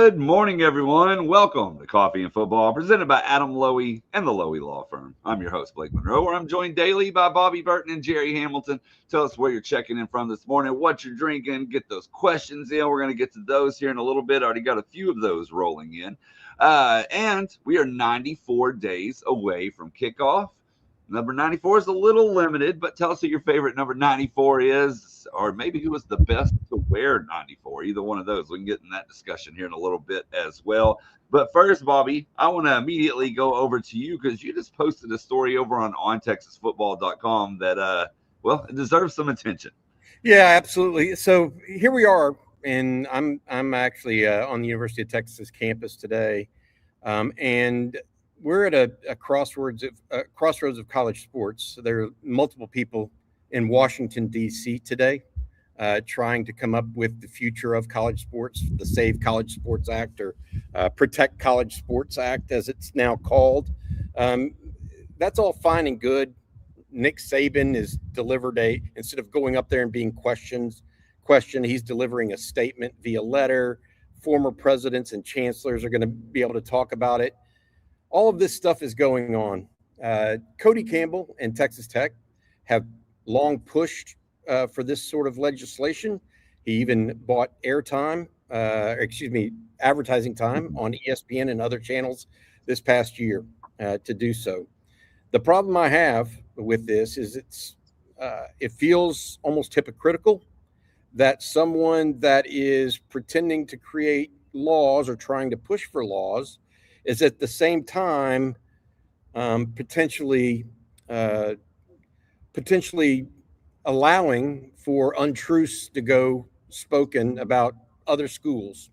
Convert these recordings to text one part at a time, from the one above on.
Good morning, everyone. Welcome to Coffee and Football, presented by Adam Lowy and the Lowy Law Firm. I'm your host, Blake Monroe, where I'm joined daily by Bobby Burton and Jerry Hamilton. Tell us where you're checking in from this morning, what you're drinking, get those questions in. We're going to get to those here in a little bit. Already got a few of those rolling in. And we are 94 days away from kickoff. Number 94 is a little limited, but tell us who your favorite number 94 is, or maybe who was the best to wear 94. Either one of those. We can get in that discussion here in a little bit as well. But first, Bobby, I want to immediately go over to you because you just posted a story over on ontexasfootball.com that, well, it deserves some attention. Yeah, absolutely. So here we are, and I'm actually on the University of Texas campus today, and we're at a crossroads of college sports. So there are multiple people in Washington D.C. today trying to come up with the future of college sports, the Save College Sports Act, or Protect College Sports Act, as it's now called. That's all fine and good. Nick Saban is delivered instead of going up there and being questioned, he's delivering a statement via letter. Former presidents and chancellors are going to be able to talk about it. All of this stuff is going on. Cody Campbell and Texas Tech have long pushed for this sort of legislation. He even bought advertising time on ESPN and other channels this past year to do so. The problem I have with this is it feels almost hypocritical that someone that is pretending to create laws or trying to push for laws is at the same time potentially allowing for untruths to go spoken about other schools.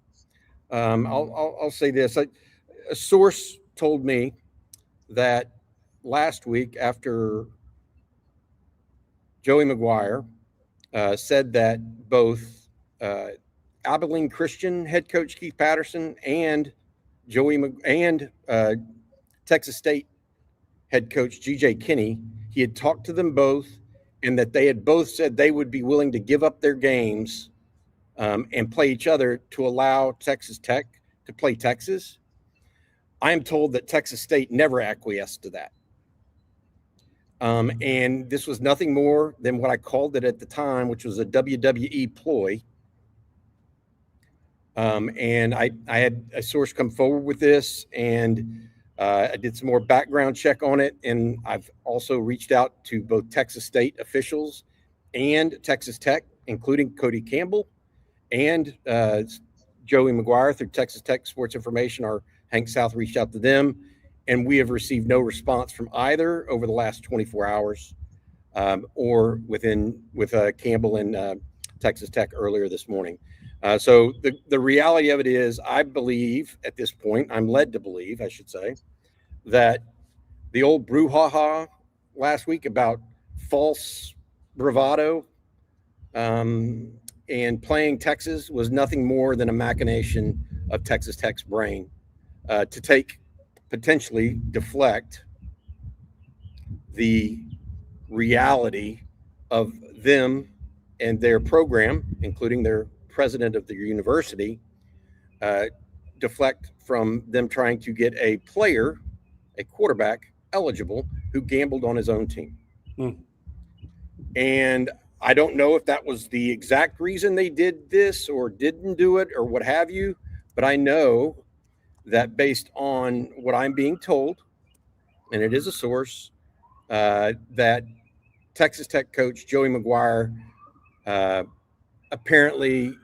I'll say this. A source told me that last week, after Joey McGuire said that both Abilene Christian head coach Keith Patterson and Texas State head coach G.J. Kinney, he had talked to them both, and that they had both said they would be willing to give up their games and play each other to allow Texas Tech to play Texas. I am told that Texas State never acquiesced to that. And this was nothing more than what I called it at the time, which was a WWE ploy. And I had a source come forward with this, and I did some more background check on it. And I've also reached out to both Texas State officials and Texas Tech, including Cody Campbell and Joey McGuire through Texas Tech Sports Information. Our Hank South reached out to them, and we have received no response from either over the last 24 hours or with Campbell and Texas Tech earlier this morning. So the reality of it is, I believe at this point, I'm led to believe, I should say, that the old brouhaha last week about false bravado and playing Texas was nothing more than a machination of Texas Tech's brain to potentially deflect the reality of them and their program, including their president of the university, deflect from them trying to get a quarterback eligible who gambled on his own team. And I don't know if that was the exact reason they did this or didn't do it or what have you, but I know that based on what I'm being told, and it is a source, that Texas Tech coach Joey McGuire apparently,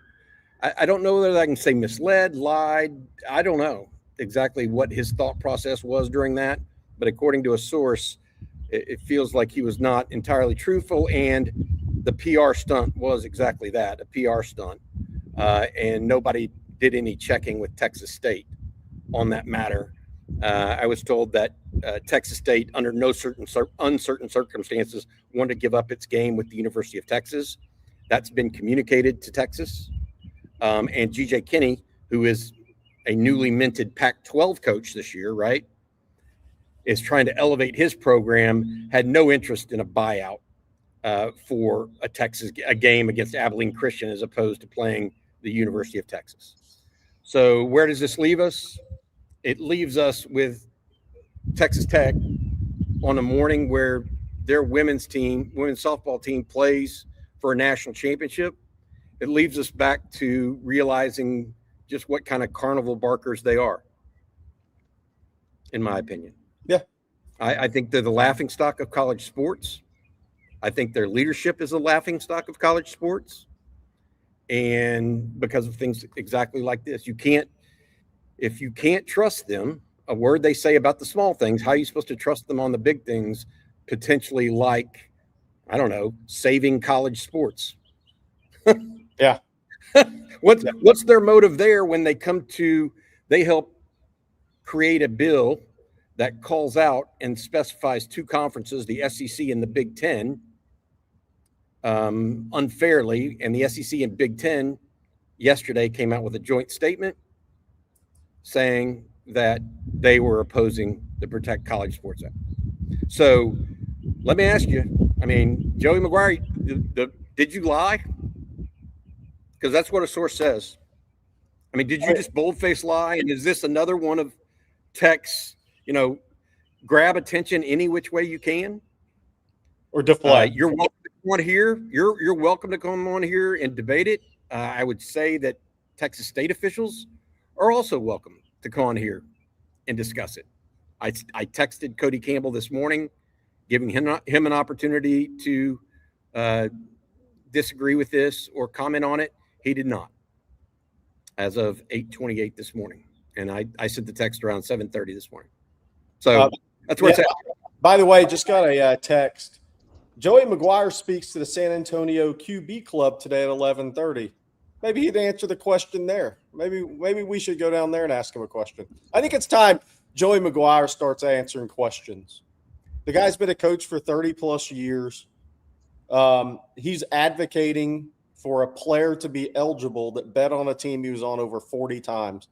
I don't know whether I can say misled, lied. I don't know exactly what his thought process was during that, but according to a source, it feels like he was not entirely truthful, and the PR stunt was exactly that, a PR stunt, and nobody did any checking with Texas State on that matter. I was told that Texas State, under no uncertain circumstances, wanted to give up its game with the University of Texas. That's been communicated to Texas. And G.J. Kinney, who is a newly minted Pac-12 coach this year, right, is trying to elevate his program, had no interest in a buyout for a game against Abilene Christian as opposed to playing the University of Texas. So where does this leave us? It leaves us with Texas Tech on a morning where their women's softball team plays for a national championship. It leaves us back to realizing just what kind of carnival barkers they are, in my opinion. Yeah. I think they're the laughingstock of college sports. I think their leadership is a laughingstock of college sports. And because of things exactly like this, if you can't trust them, a word they say about the small things, how are you supposed to trust them on the big things, potentially like, I don't know, saving college sports? Yeah. What's their motive there when they help create a bill that calls out and specifies two conferences, the SEC and the Big Ten, unfairly, and the SEC and Big Ten yesterday came out with a joint statement saying that they were opposing the Protect College Sports Act. So let me ask you, Joey McGuire, did you lie? Because that's what a source says. Did you just boldface lie? And is this another one of Tech's, grab attention any which way you can? Or deflect? You're welcome to come on here. You're welcome to come on here and debate it. I would say that Texas state officials are also welcome to come on here and discuss it. I texted Cody Campbell this morning, giving him an opportunity to disagree with this or comment on it. He did not, as of 8:28 this morning. And I sent the text around 7:30 this morning. So that's where it's at. By the way, just got a text. Joey McGuire speaks to the San Antonio QB Club today at 11:30. Maybe he'd answer the question there. Maybe we should go down there and ask him a question. I think it's time Joey McGuire starts answering questions. The guy's been a coach for 30-plus years. He's advocating for a player to be eligible that bet on a team he was on over 40 times.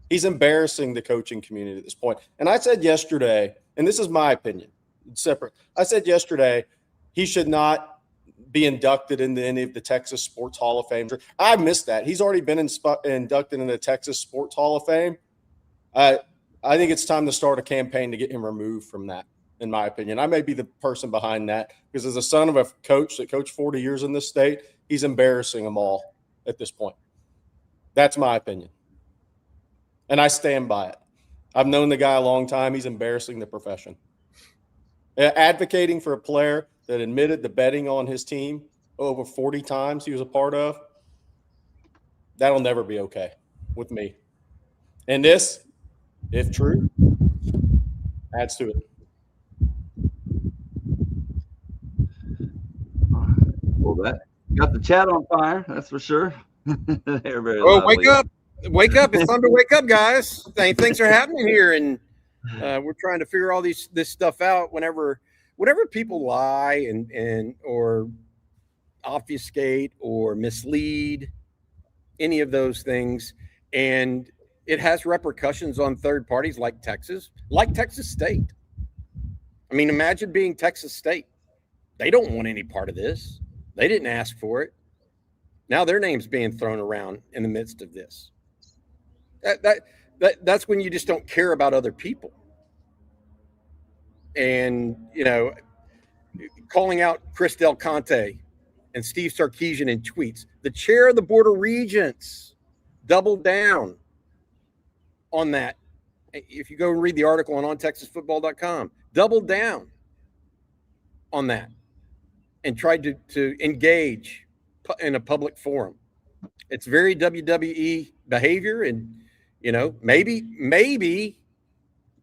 He's embarrassing the coaching community at this point. And I said yesterday, and this is my opinion, it's separate. I said yesterday he should not be inducted into any of the Texas Sports Hall of Fame. I missed that. He's already been inducted into the Texas Sports Hall of Fame. I think it's time to start a campaign to get him removed from that, in my opinion. I may be the person behind that because as a son of a coach that coached 40 years in this state, he's embarrassing them all at this point. That's my opinion. And I stand by it. I've known the guy a long time. He's embarrassing the profession. Advocating for a player that admitted to betting on his team over 40 times he was a part of, that'll never be okay with me. And this, if true, adds to it. Well, that got the chat on fire, that's for sure. Oh, wake up. Wake up. It's time to wake up, guys. Things are happening here, and we're trying to figure all this stuff out. Whenever people lie and or obfuscate or mislead, any of those things, and it has repercussions on third parties like Texas State. Imagine being Texas State. They don't want any part of this. They didn't ask for it. Now their name's being thrown around in the midst of this. That's when you just don't care about other people. And, calling out Chris Del Conte and Steve Sarkisian in tweets, the chair of the Board of Regents doubled down on that. If you go and read the article on ontexasfootball.com, doubled down on that and tried to engage in a public forum. It's very WWE behavior, and maybe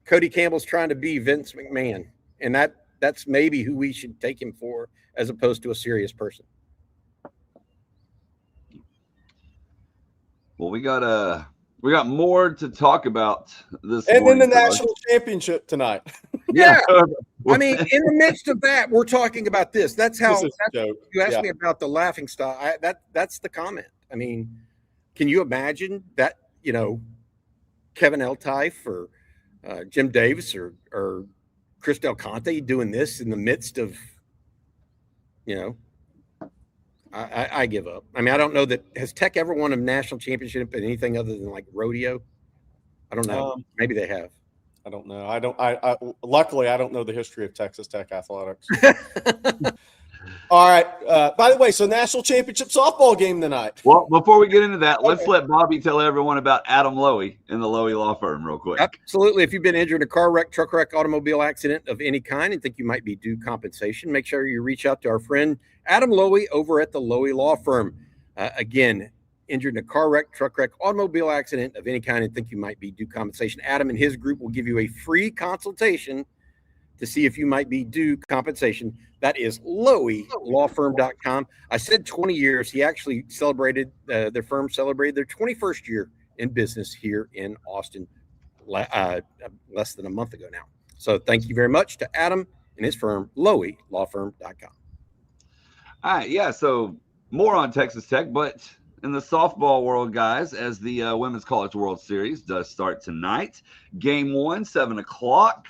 Cody Campbell's trying to be Vince McMahon, and that's maybe who we should take him for, as opposed to a serious person. Well, we got more to talk about this and morning. then the national championship tonight. Yeah. In the midst of that, we're talking about this. That's how you asked me about the laughing stock. That's the comment. Can you imagine that, Kevin Eltife or Jim Davis or Chris Del Conte doing this in the midst of, I give up. I mean, I don't know that has Tech ever won a national championship in anything other than like rodeo. I don't know. Maybe they have. I don't know. I luckily I don't know the history of Texas Tech athletics. All right. By the way, so national championship softball game tonight. Well, before we get into that, let's let Bobby tell everyone about Adam Lowy and the Lowy Law Firm real quick. Absolutely. If you've been injured in a car wreck, truck wreck, automobile accident of any kind and think you might be due compensation, make sure you reach out to our friend Adam Lowy over at the Lowy Law Firm. Again, injured in a car wreck, truck wreck, automobile accident of any kind and think you might be due compensation. Adam and his group will give you a free consultation to see if you might be due compensation. That is LowyLawFirm.com. I said 20 years. He actually celebrated, their firm celebrated their 21st year in business here in Austin less than a month ago now. So thank you very much to Adam and his firm, LowyLawFirm.com. All right, yeah, so more on Texas Tech, but in the softball world, guys, as the Women's College World Series does start tonight. Game 1, 7 o'clock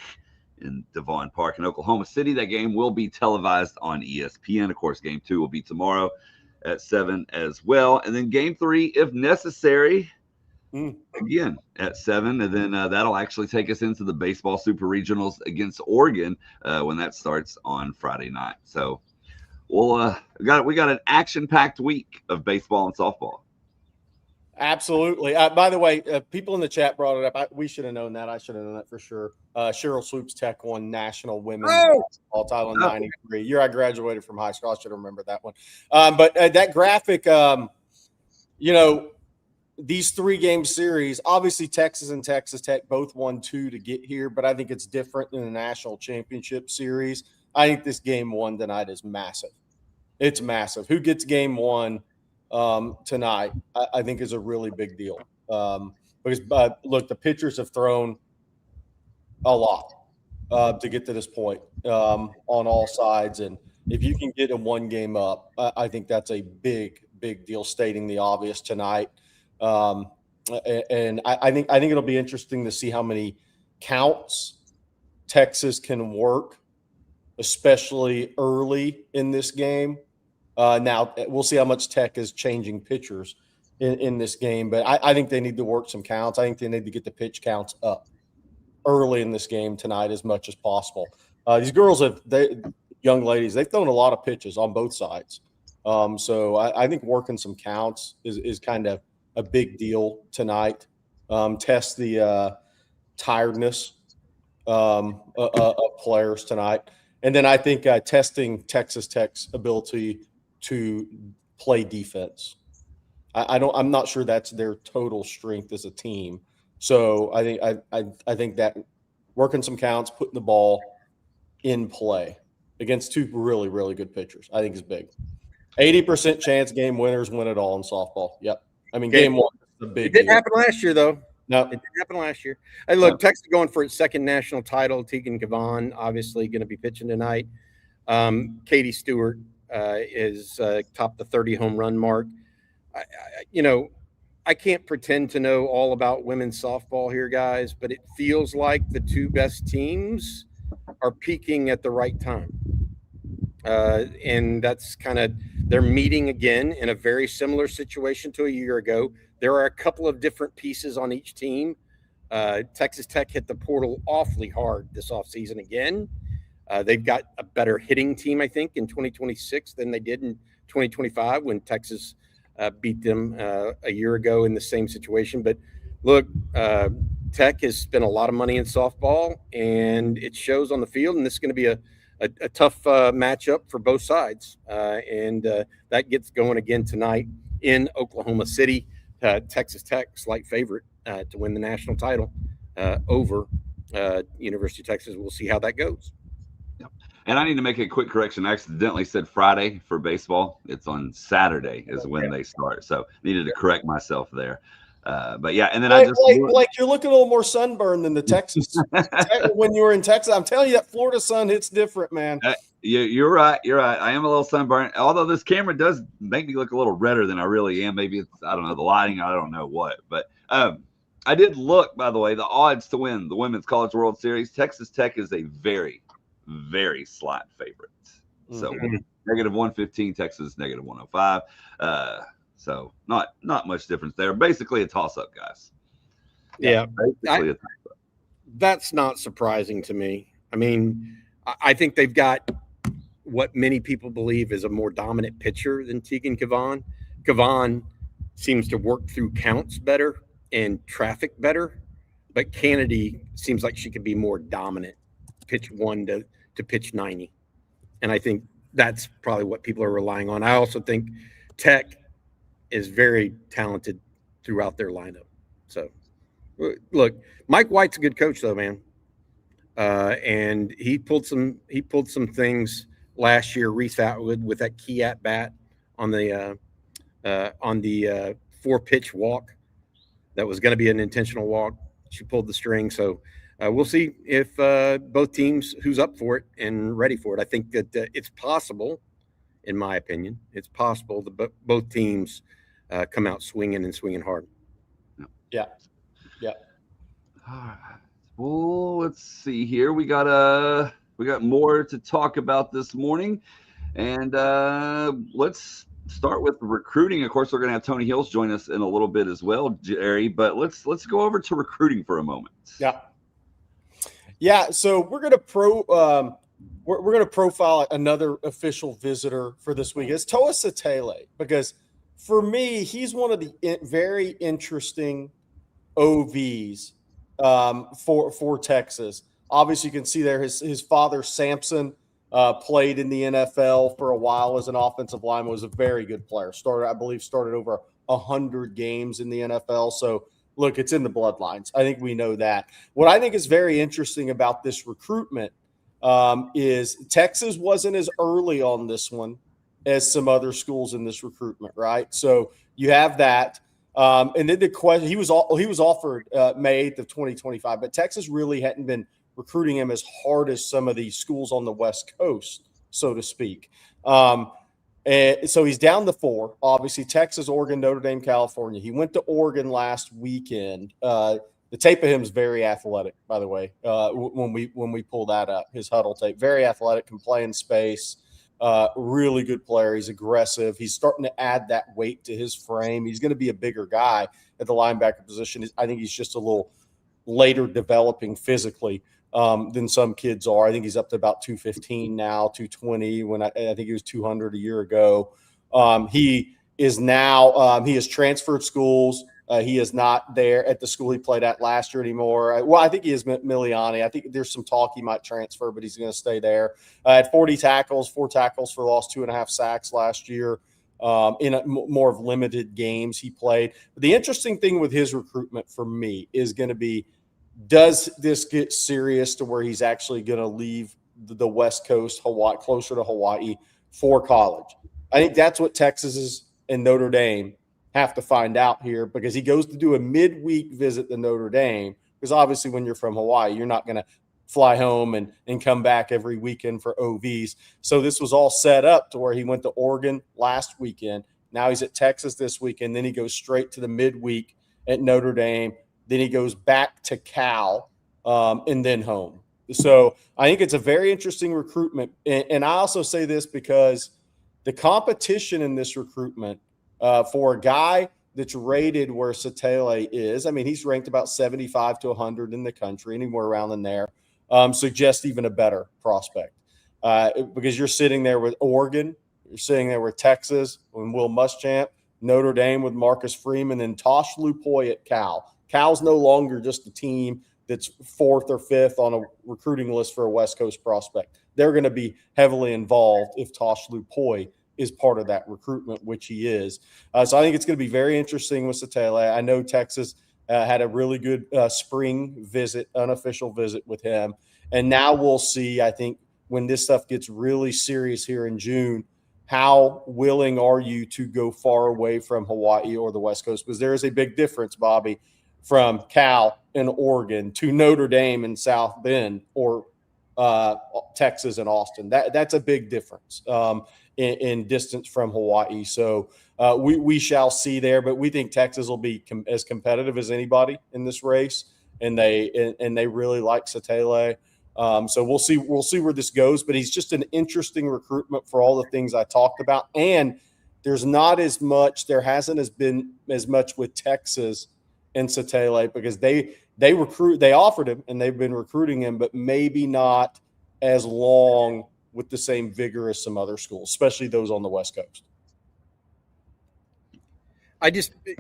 in Devon Park in Oklahoma City. That game will be televised on ESPN. Of course, Game 2 will be tomorrow at 7 as well. And then Game 3, if necessary, again at 7. And then that'll actually take us into the baseball super regionals against Oregon when that starts on Friday night. So we got an action-packed week of baseball and softball. Absolutely. By the way, people in the chat brought it up. We should have known that. I should have known that for sure. Cheryl Swoops Tech won national women's basketball title in '93. Year I graduated from high school. I should remember that one. But that graphic, these 3-game series, obviously Texas and Texas Tech both won 2 to get here, but I think it's different in the national championship series. I think this Game 1 tonight is massive. It's massive. Who gets Game 1 tonight, I think is a really big deal. Because look, the pitchers have thrown a lot to get to this point on all sides. And if you can get a 1 game up, I think that's a big, big deal, stating the obvious tonight. And I think it'll be interesting to see how many counts Texas can work, especially early in this game. Now, we'll see how much Tech is changing pitchers in this game, but I think they need to work some counts. I think they need to get the pitch counts up early in this game tonight as much as possible. These girls young ladies, they've thrown a lot of pitches on both sides. So I think working some counts is kind of a big deal tonight. Test the tiredness of players tonight. And then I think testing Texas Tech's ability to play defense. I'm not sure that's their total strength as a team. So I think that working some counts, putting the ball in play against 2 really, really good pitchers, I think is big. 80% chance game winners win it all in softball. Yep. I mean, Game 1 is a big It didn't deal. happen last year, though. No, it didn't happen last year. Hey, look, Texas going for its 2nd national title. Tegan Gavon obviously going to be pitching tonight. Katie Stewart is topped the 30 home run mark. I can't pretend to know all about women's softball here, guys, but it feels like the 2 best teams are peaking at the right time. And that's kind of, they're meeting again in a very similar situation to a year ago. There are a couple of different pieces on each team. Texas Tech hit the portal awfully hard this offseason again. They've got a better hitting team, I think, in 2026 than they did in 2025 when Texas beat them a year ago in the same situation. But look, Tech has spent a lot of money in softball, and it shows on the field, and this is going to be a tough matchup for both sides. And that gets going again tonight in Oklahoma City. Texas Tech, slight favorite to win the national title over University of Texas. We'll see how that goes. Yep. And I need to make a quick correction. I accidentally said Friday for baseball. It's on Saturday is when they start. So needed to correct myself there. But yeah, and then like you're looking a little more sunburned than the Texas when you were in Texas. I'm telling you, that Florida sun hits different, man. You're right. You're right. I am a little sunburned. Although this camera does make me look a little redder than I really am. Maybe it's, I don't know, the lighting. I don't know what. But I did look, by the way, the odds to win the Women's College World Series. Texas Tech is a very, very slight favorite. So negative 115, Texas negative 105. So not much difference there. Basically a toss-up, guys. Yeah. Basically a toss-up. That's not surprising to me. I mean, I think they've got what many people believe is a more dominant pitcher than Tegan Cavan. Cavan seems to work through counts better and traffic better, but Kennedy seems like she could be more dominant, pitch 1 to pitch 90. And I think that's probably what people are relying on. I also think Tech is very talented throughout their lineup. So, look, Mike White's a good coach, though, man. And he pulled some things last year. Reese Atwood with that key at bat on the 4-pitch walk that was going to be an intentional walk. She pulled the string. So we'll see if both teams who's up for it and ready for it. I think that it's possible, in my opinion, it's possible that both teams come out swinging hard. Yeah. All right. Well, let's see here. We got more to talk about this morning, and let's start with recruiting. Of course, we're going to have Tony Hills join us in a little bit as well, Jerry. But let's go over to recruiting for a moment. Yeah. So we're going to we're going to profile another official visitor for this week. It's Toa Satele, because for me, he's one of the very interesting OVs for Texas. Obviously, you can see there his father, Samson, played in the NFL for a while as an offensive lineman, was a very good player. Started over 100 games in the NFL. So, look, it's in the bloodlines. I think we know that. What I think is very interesting about this recruitment is Texas wasn't as early on this one as some other schools in this recruitment, right? So you have that. And then the question, he was offered May 8th of 2025, but Texas really hadn't been recruiting him as hard as some of these schools on the West Coast, so to speak. And so he's down to 4, obviously Texas, Oregon, Notre Dame, California. He went to Oregon last weekend. The tape of him is very athletic, by the way, when we pull that up, his huddle tape, very athletic, can play in space. Really good player. He's aggressive. He's starting to add that weight to his frame. He's going to be a bigger guy at the linebacker position. I think he's just a little later developing physically than some kids are. I think he's up to about 215 now, 220, when I think he was 200 a year ago. He is now he has transferred schools. He is not there at the school he played at last year anymore. Well, I think he is Miliani. I think there's some talk he might transfer, but he's going to stay there. At 40 tackles, 4 tackles for loss, 2.5 sacks last year in more of limited games he played. But the interesting thing with his recruitment for me is going to be, does this get serious to where he's actually going to leave the West Coast, Hawaii, closer to Hawaii for college? I think that's what Texas and Notre Dame have to find out here, because he goes to do a midweek visit to Notre Dame, because obviously when you're from Hawaii, you're not going to fly home and come back every weekend for OVs. So this was all set up to where he went to Oregon last weekend. Now he's at Texas this weekend. Then he goes straight to the midweek at Notre Dame. Then he goes back to Cal and then home. So I think it's a very interesting recruitment. And I also say this because the competition in this recruitment for a guy that's rated where Satele is, I mean, he's ranked about 75 to 100 in the country, anywhere around in there, suggests even a better prospect. Because you're sitting there with Oregon, you're sitting there with Texas with Will Muschamp, Notre Dame with Marcus Freeman, and Tosh Lupoy at Cal. Cal's no longer just a team that's 4th or 5th on a recruiting list for a West Coast prospect. They're going to be heavily involved if Tosh Lupoy is part of that recruitment, which he is. So I think it's going to be very interesting with Satele. I know Texas had a really good spring visit, unofficial visit with him. And now we'll see, I think, when this stuff gets really serious here in June, how willing are you to go far away from Hawaii or the West Coast? Because there is a big difference, Bobby, from Cal and Oregon to Notre Dame and South Bend or Texas and Austin. That's a big difference in distance from Hawaii. So we shall see there, but we think Texas will be as competitive as anybody in this race, and they really like Satele. So we'll see where this goes. But he's just an interesting recruitment for all the things I talked about. And there's not as much. There hasn't been as much with Texas and Satele because they offered him and they've been recruiting him, but maybe not as long with the same vigor as some other schools, especially those on the West Coast.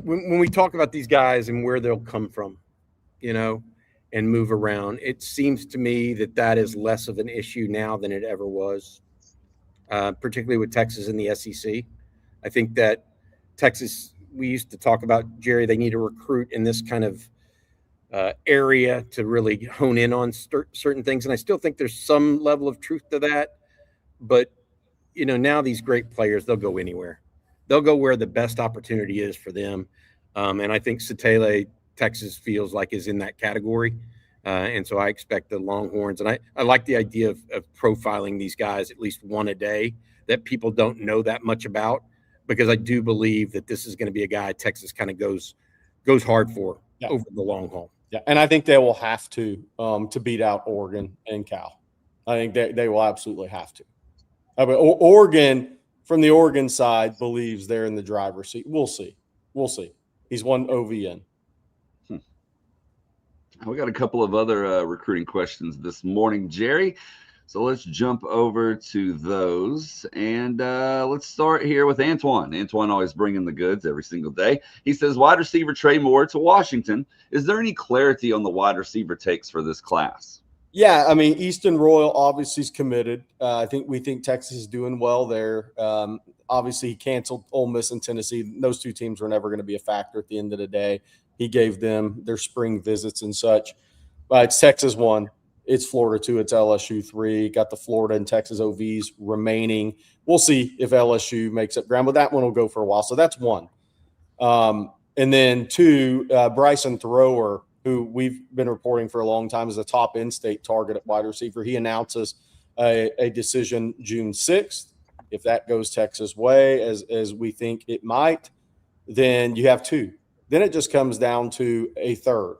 When we talk about these guys and where they'll come from, and move around, it seems to me that is less of an issue now than it ever was, particularly with Texas and the SEC. I think that Texas, we used to talk about, Jerry, they need to recruit in this kind of area to really hone in on certain things. And I still think there's some level of truth to that. But, now these great players, they'll go anywhere. They'll go where the best opportunity is for them. And I think Satele, Texas feels like is in that category. And so I expect the Longhorns. And I like the idea of profiling these guys at least one a day that people don't know that much about, because I do believe that this is going to be a guy Texas kind of goes hard for over the long haul. Yeah, and I think they will have to beat out Oregon and Cal. I think they will absolutely have to. But Oregon, from the Oregon side, believes they're in the driver's seat. We'll see. He's one OVN. We got a couple of other recruiting questions this morning, Jerry. So let's jump over to those. And let's start here with Antoine. Antoine always bringing the goods every single day. He says, wide receiver Trey Moore to Washington. Is there any clarity on the wide receiver takes for this class? Yeah, I mean, Easton Royal obviously is committed. We think Texas is doing well there. Obviously, he canceled Ole Miss and Tennessee. Those two teams were never going to be a factor at the end of the day. He gave them their spring visits and such. But it's Texas 1. It's Florida 2. It's LSU 3. Got the Florida and Texas OVs remaining. We'll see if LSU makes up ground, but that one will go for a while. So that's 1. And then 2, Bryson Thrower, who we've been reporting for a long time as a top in-state target at wide receiver. He announces a decision June 6th. If that goes Texas' way, as we think it might, then you have 2. Then it just comes down to a third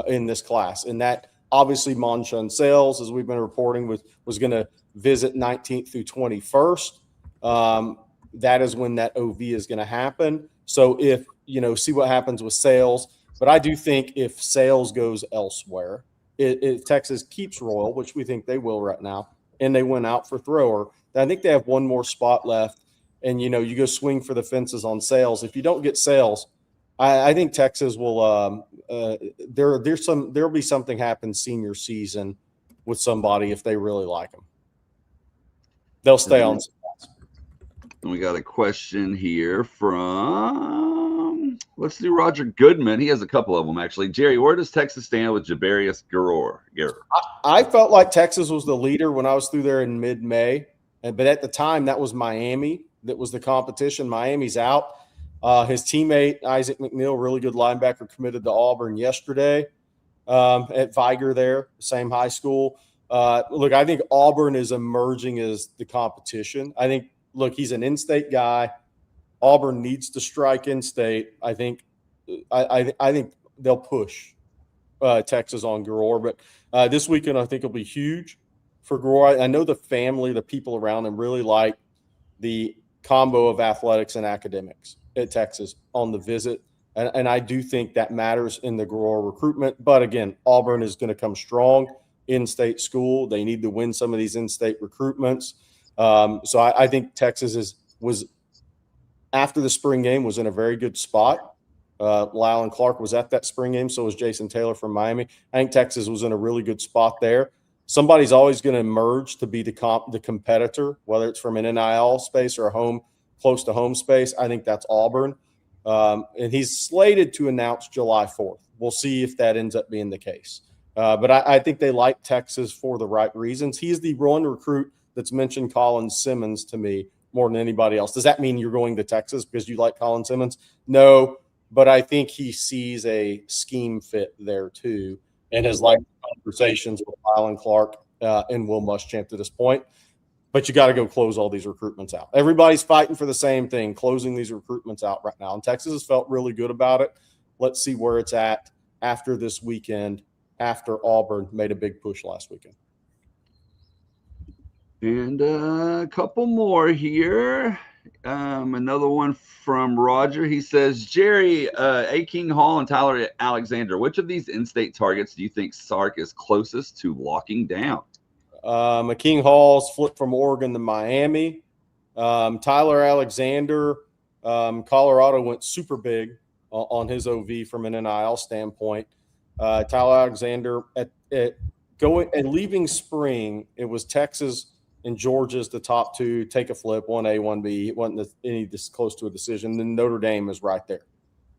in this class. And that obviously Monshun Sales, as we've been reporting, was going to visit 19th through 21st. That is when that OV is going to happen. So if, see what happens with Sales. But I do think if Sales goes elsewhere, if Texas keeps Royal, which we think they will right now, and they went out for Thrower, then I think they have one more spot left. And, you go swing for the fences on Sales. If you don't get Sales, I think Texas will there'll be something happen senior season with somebody if they really like them. They'll stay on. And we got a question here from, let's do Roger Goodman. He has a couple of them, actually. Jerry, where does Texas stand with Jabarius Guerrero? I felt like Texas was the leader when I was through there in mid-May. But at the time, that was Miami. That was the competition. Miami's out. His teammate, Isaac McNeil, really good linebacker, committed to Auburn yesterday at Viger there, same high school. Look, I think Auburn is emerging as the competition. I think, he's an in-state guy. Auburn needs to strike in-state. I think they'll push Texas on Guerrero. But this weekend, I think, will be huge for Guerrero. I know the family, the people around him really like the combo of athletics and academics at Texas on the visit. And I do think that matters in the Guerrero recruitment. But again, Auburn is going to come strong in-state school. They need to win some of these in-state recruitments. So I think Texas was after the spring game was in a very good spot. Lyle and Clark was at that spring game. So was Jason Taylor from Miami. I think Texas was in a really good spot there. Somebody's always going to emerge to be the competitor, whether it's from an NIL space or a close to home space. I think that's Auburn. And he's slated to announce July 4th. We'll see if that ends up being the case. But I think they like Texas for the right reasons. He's the one recruit that's mentioned Colin Simmons to me more than anybody else. Does that mean you're going to Texas because you like Colin Simmons? No, but I think he sees a scheme fit there too and has liked conversations with Lyle and Clark and Will Muschamp to this point. But you got to go close all these recruitments out. Everybody's fighting for the same thing, closing these recruitments out right now. And Texas has felt really good about it. Let's see where it's at after this weekend, after Auburn made a big push last weekend. And a couple more here. Another one from Roger. He says, Jerry, A. King Hall and Tyler Alexander, which of these in-state targets do you think Sark is closest to locking down? King Hall's flipped from Oregon to Miami. Tyler Alexander, Colorado went super big on his OV from an NIL standpoint. Tyler Alexander at going and leaving spring, it was Texas and Georgia's the top two. Take a flip, 1A, 1B. It wasn't any this close to a decision. Then Notre Dame is right there.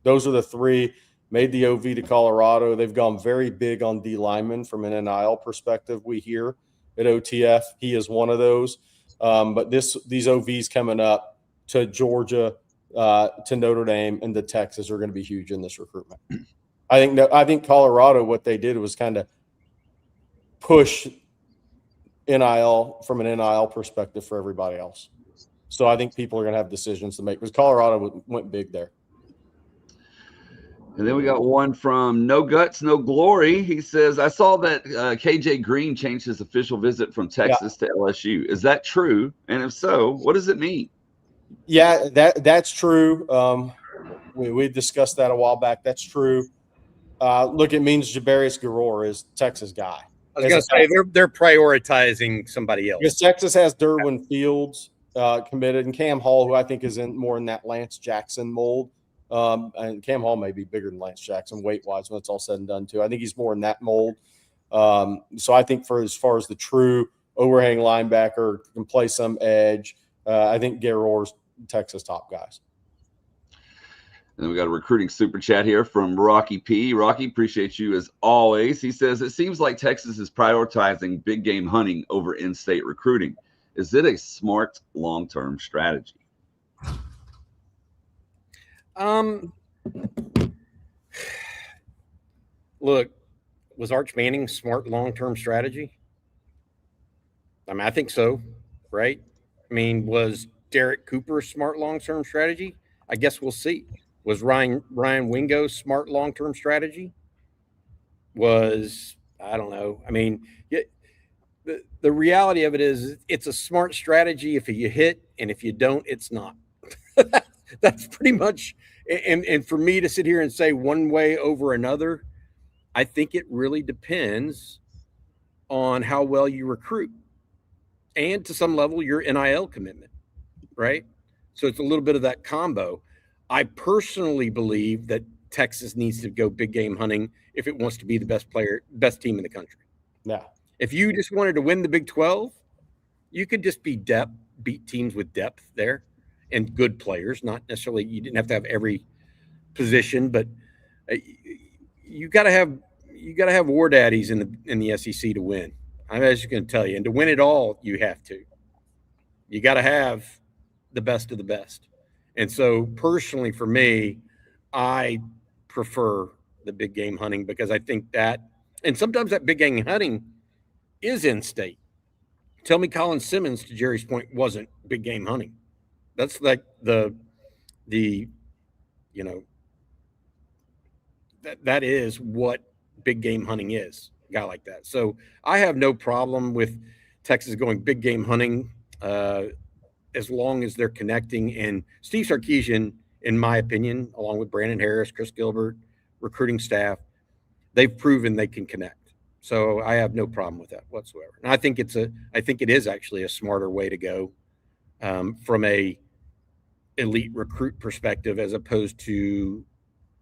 Those are the three. Made the OV to Colorado. They've gone very big on D linemen from an NIL perspective. We hear at OTF, he is one of those. But these OVs coming up to Georgia, to Notre Dame, and to Texas are going to be huge in this recruitment. I think Colorado, what they did was kind of push NIL from an NIL perspective for everybody else. So I think people are going to have decisions to make because Colorado went big there. And then we got one from No Guts, No Glory. He says, I saw that KJ Green changed his official visit from Texas to LSU. Is that true? And if so, what does it mean? Yeah, that's true. We discussed that a while back. That's true. Look, it means Jabarius Garor is Texas guy. I was going to say they're prioritizing somebody else. Because Texas has Derwin Fields committed and Cam Hall, who I think is more in that Lance Jackson mold. And Cam Hall may be bigger than Lance Jackson weight-wise when it's all said and done, too. I think he's more in that mold. So I think for as far as the true overhang linebacker, can play some edge, I think Garor's Texas top guys. And then we got a recruiting super chat here from Rocky P. Rocky, appreciate you as always. He says, it seems like Texas is prioritizing big game hunting over in-state recruiting. Is it a smart long-term strategy? Look, was Arch Manning's smart long-term strategy? I mean, I think so, right? I mean, was Derek Cooper's smart long-term strategy? I guess we'll see. Was Ryan Wingo's smart long-term strategy? I don't know. I mean, the reality of it is it's a smart strategy if you hit, and if you don't, it's not. That's pretty much, and for me to sit here and say one way over another, I think it really depends on how well you recruit and to some level your NIL commitment, right? So it's a little bit of that combo. I personally believe that Texas needs to go big game hunting if it wants to be the best team in the country. Yeah. If you just wanted to win the Big 12, you could just beat teams with depth there and good players. Not necessarily, you didn't have to have every position, but you got to have war daddies in the SEC to win. I'm just going to tell you, and to win it all, you have to. You got to have the best of the best. And so personally for me, I prefer the big game hunting because I think that, and sometimes that big game hunting is in state. Tell me Colin Simmons, to Jerry's point, wasn't big game hunting. That's like the that is what big game hunting is, a guy like that. So I have no problem with Texas going big game hunting as long as they're connecting. And Steve Sarkisian, in my opinion, along with Brandon Harris, Chris Gilbert, recruiting staff, they've proven they can connect. So I have no problem with that whatsoever. And I think it is actually a smarter way to go from a elite recruit perspective, as opposed to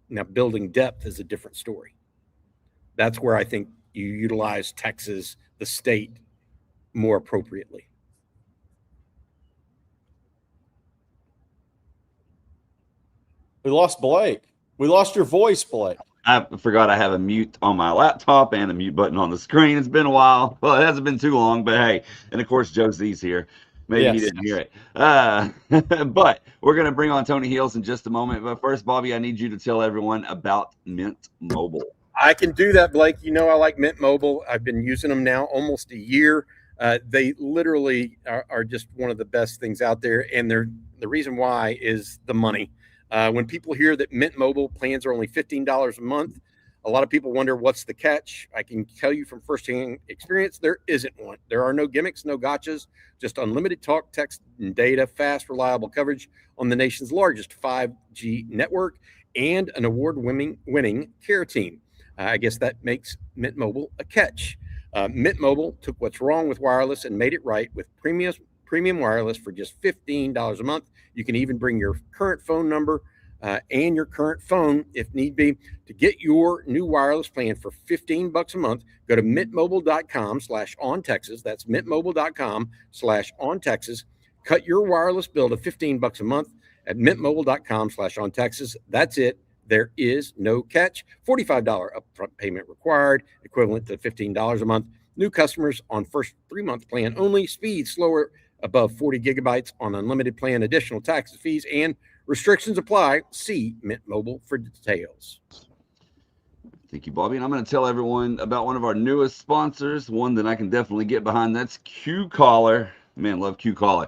now building depth is a different story. That's where I think you utilize Texas, the state, more appropriately. We lost Blake. We lost your voice, Blake. I forgot I have a mute on my laptop and a mute button on the screen. It's been a while. Well, it hasn't been too long, but hey. And, of course, Joe Z's here. Maybe he didn't hear it. But we're going to bring on Tony Heels in just a moment. But first, Bobby, I need you to tell everyone about Mint Mobile. I can do that, Blake. You know I like Mint Mobile. I've been using them now almost a year. They literally are just one of the best things out there. And the reason why is the money. When people hear that Mint Mobile plans are only $15 a month, A lot of people wonder what's the catch. I can tell you from firsthand experience, there isn't one. There are no gimmicks, no gotchas, just unlimited talk, text, and data, fast, reliable coverage on the nation's largest 5G network, and an award-winning care team. I guess that makes Mint Mobile a catch. Mint Mobile took what's wrong with wireless and made it right with premium wireless for just $15 a month. You can even bring your current phone number and your current phone if need be. To get your new wireless plan for $15 a month, go to mintmobile.com/ontexas. That's mintmobile.com/ontexas. Cut your wireless bill to $15 a month at mintmobile.com/ontexas. That's it. There is no catch. $45 upfront payment required, equivalent to $15 a month. New customers on first 3-month plan only. Speed slower above 40 gigabytes on unlimited plan. Additional taxes, fees, and restrictions apply. See Mint Mobile for details. Thank you, Bobby. And I'm going to tell everyone about one of our newest sponsors, one that I can definitely get behind. That's Q-Collar. Man, love Q-Collar.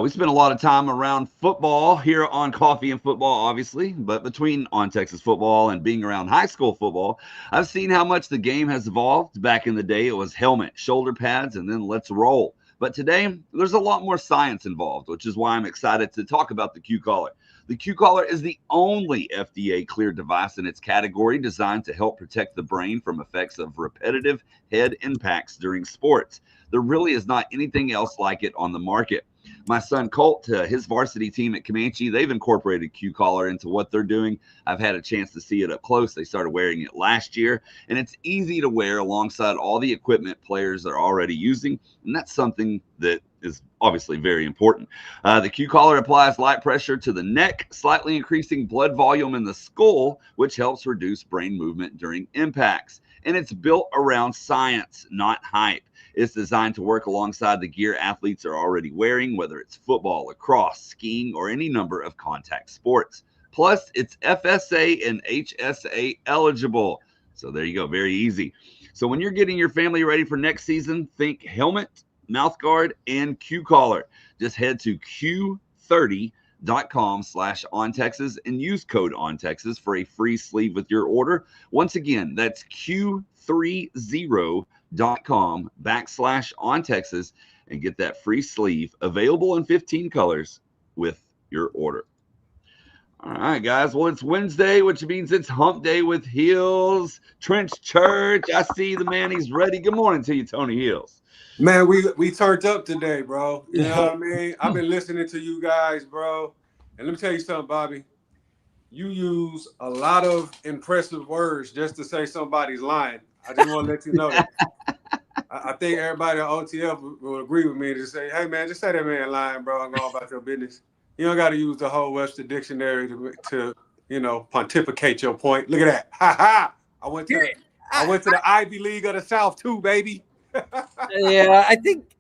We spend a lot of time around football here on Coffee and Football, obviously, but between On Texas Football and being around high school football, I've seen how much the game has evolved. Back in the day, it was helmet, shoulder pads, and then let's roll. But today, there's a lot more science involved, which is why I'm excited to talk about the Q-Collar. The Q-Collar is the only FDA-cleared device in its category designed to help protect the brain from effects of repetitive head impacts during sports. There really is not anything else like it on the market. My son Colt, his varsity team at Comanche, they've incorporated Q-Collar into what they're doing. I've had a chance to see it up close. They started wearing it last year, and it's easy to wear alongside all the equipment players are already using, and that's something that is obviously very important. The Q-Collar applies light pressure to the neck, slightly increasing blood volume in the skull, which helps reduce brain movement during impacts. And it's built around science, not hype. It's designed to work alongside the gear athletes are already wearing, whether it's football, lacrosse, skiing, or any number of contact sports. Plus, it's FSA and HSA eligible. So there you go, very easy. So when you're getting your family ready for next season, think helmet, mouth guard, and Q-Collar. Just head to Q30.com/OnTexas and use code OnTexas for a free sleeve with your order. Once again, that's Q30.com/OnTexas and get that free sleeve available in 15 colors with your order. All right, guys. Well, it's Wednesday, which means it's hump day with Heels. Trench Church. I see the man. He's ready. Good morning to you, Tony Heels. Man, we turned up today, bro. You know what I mean? I've been listening to you guys, bro. And let me tell you something, Bobby. You use a lot of impressive words just to say somebody's lying. I just want to let you know that. I think everybody at OTF will agree with me to say, hey, man, just say that man lying, bro, and go about your business. You don't got to use the whole Webster Dictionary to pontificate your point. Look at that. Ha ha. I went to the Ivy League of the South too, baby. Yeah, I think,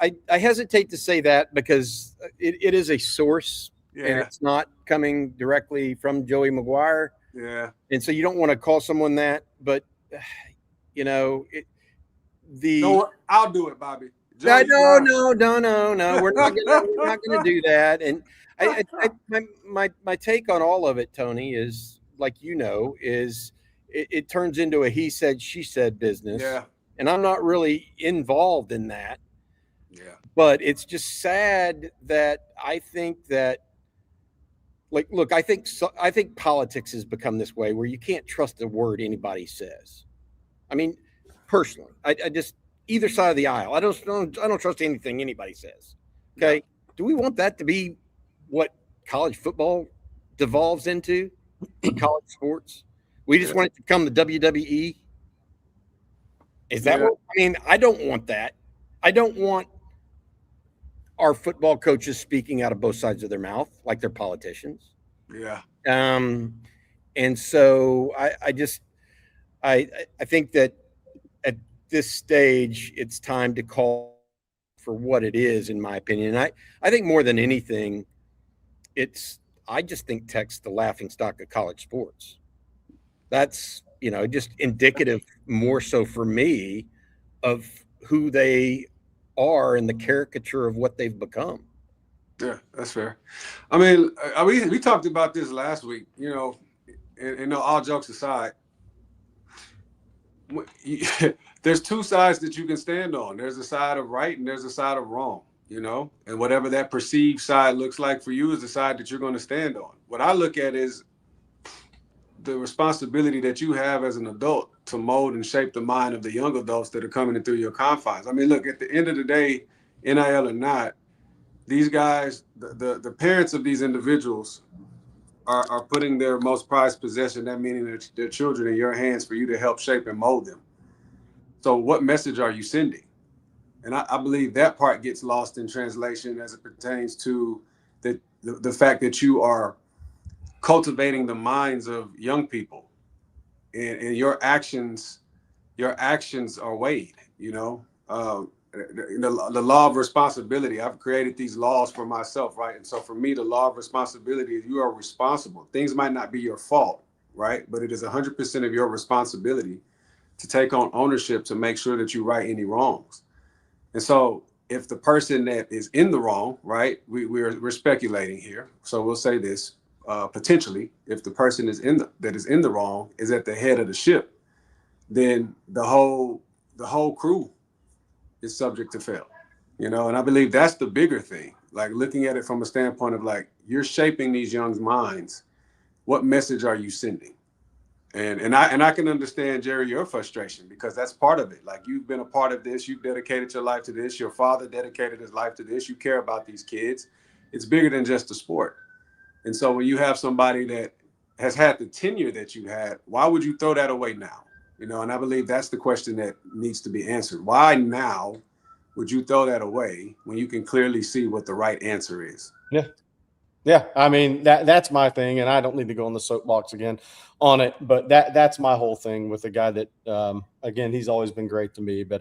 I hesitate to say that because it is a source and it's not coming directly from Joey McGuire. Yeah. And so you don't want to call someone that, but No, I'll do it, Bobby. Joey, no. We're not gonna do that. And my take on all of it, Tony, is like it turns into a he said, she said business. Yeah. And I'm not really involved in that. Yeah. But it's just sad that I think that, look, I think politics has become this way where you can't trust a word anybody says. I mean, personally, I just either side of the aisle. I don't trust anything anybody says. Okay. No. Do we want that to be what college football devolves into? College sports? We just want it to become the WWE. Is that what I mean? I don't want that. I don't want our football coaches speaking out of both sides of their mouth like they're politicians. Yeah. And so I think that at this stage it's time to call for what it is, in my opinion. I think more than anything, I just think Tech's the laughingstock of college sports. That's just indicative more so for me of who they are and the caricature of what they've become. Yeah, that's fair. I mean, we talked about this last week. and no, all jokes aside, there's two sides that you can stand on. There's a side of right and there's a side of wrong, and whatever that perceived side looks like for you is the side that you're going to stand on. What I look at is the responsibility that you have as an adult to mold and shape the mind of the young adults that are coming in through your confines. I mean, look, at the end of the day, NIL or not, these guys, the parents of these individuals are putting their most prized possession, that meaning their children, in your hands for you to help shape and mold them. So what message are you sending? And I believe that part gets lost in translation as it pertains to the fact that you are cultivating the minds of young people, and your actions are weighed. The law of responsibility. I've created these laws for myself, right? And so for me, the law of responsibility is you are responsible. Things might not be your fault, right? But it is 100% of your responsibility to take on ownership to make sure that you right any wrongs. And so if the person that is in the wrong, right, we're speculating here. So we'll say this, potentially, if the person that is in the wrong is at the head of the ship, then the whole crew is subject to fail, and I believe that's the bigger thing. Like, looking at it from a standpoint of, like, you're shaping these young minds. What message are you sending? And I can understand, Jerry, your frustration, because that's part of it. Like, you've been a part of this. You've dedicated your life to this. Your father dedicated his life to this. You care about these kids. It's bigger than just a sport. And so when you have somebody that has had the tenure that you had, why would you throw that away now? And I believe that's the question that needs to be answered. Why now would you throw that away when you can clearly see what the right answer is? Yeah. Yeah. I mean, that's my thing. And I don't need to go on the soapbox again on it, but that's my whole thing with a guy that, again, he's always been great to me, but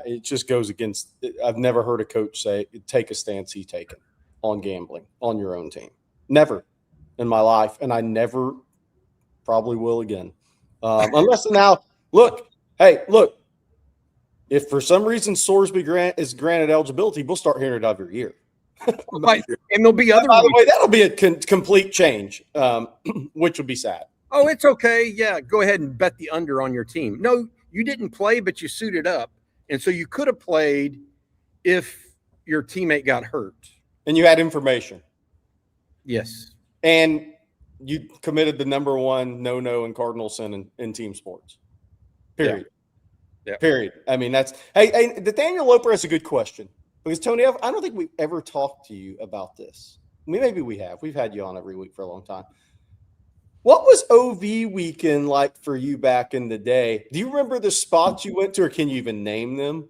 it just goes against, I've never heard a coach say, take a stance he's taken on gambling on your own team. Never in my life. And I never probably will again. Unless now, look, if for some reason Sorsby is granted eligibility, we'll start hearing it every year. Right. And there'll be other. By the way, that'll be a complete change, which would be sad. Oh, it's okay. Yeah, go ahead and bet the under on your team. No, you didn't play, but you suited up, and so you could have played if your teammate got hurt. And you had information. Yes. And you committed the number one no in cardinal sin in team sports. Period. Yeah. Period. I mean, hey, Nathaniel Loper has a good question. Because, Tony, I don't think we've ever talked to you about this. Maybe we have. We've had you on every week for a long time. What was OV weekend like for you back in the day? Do you remember the spots you went to, or can you even name them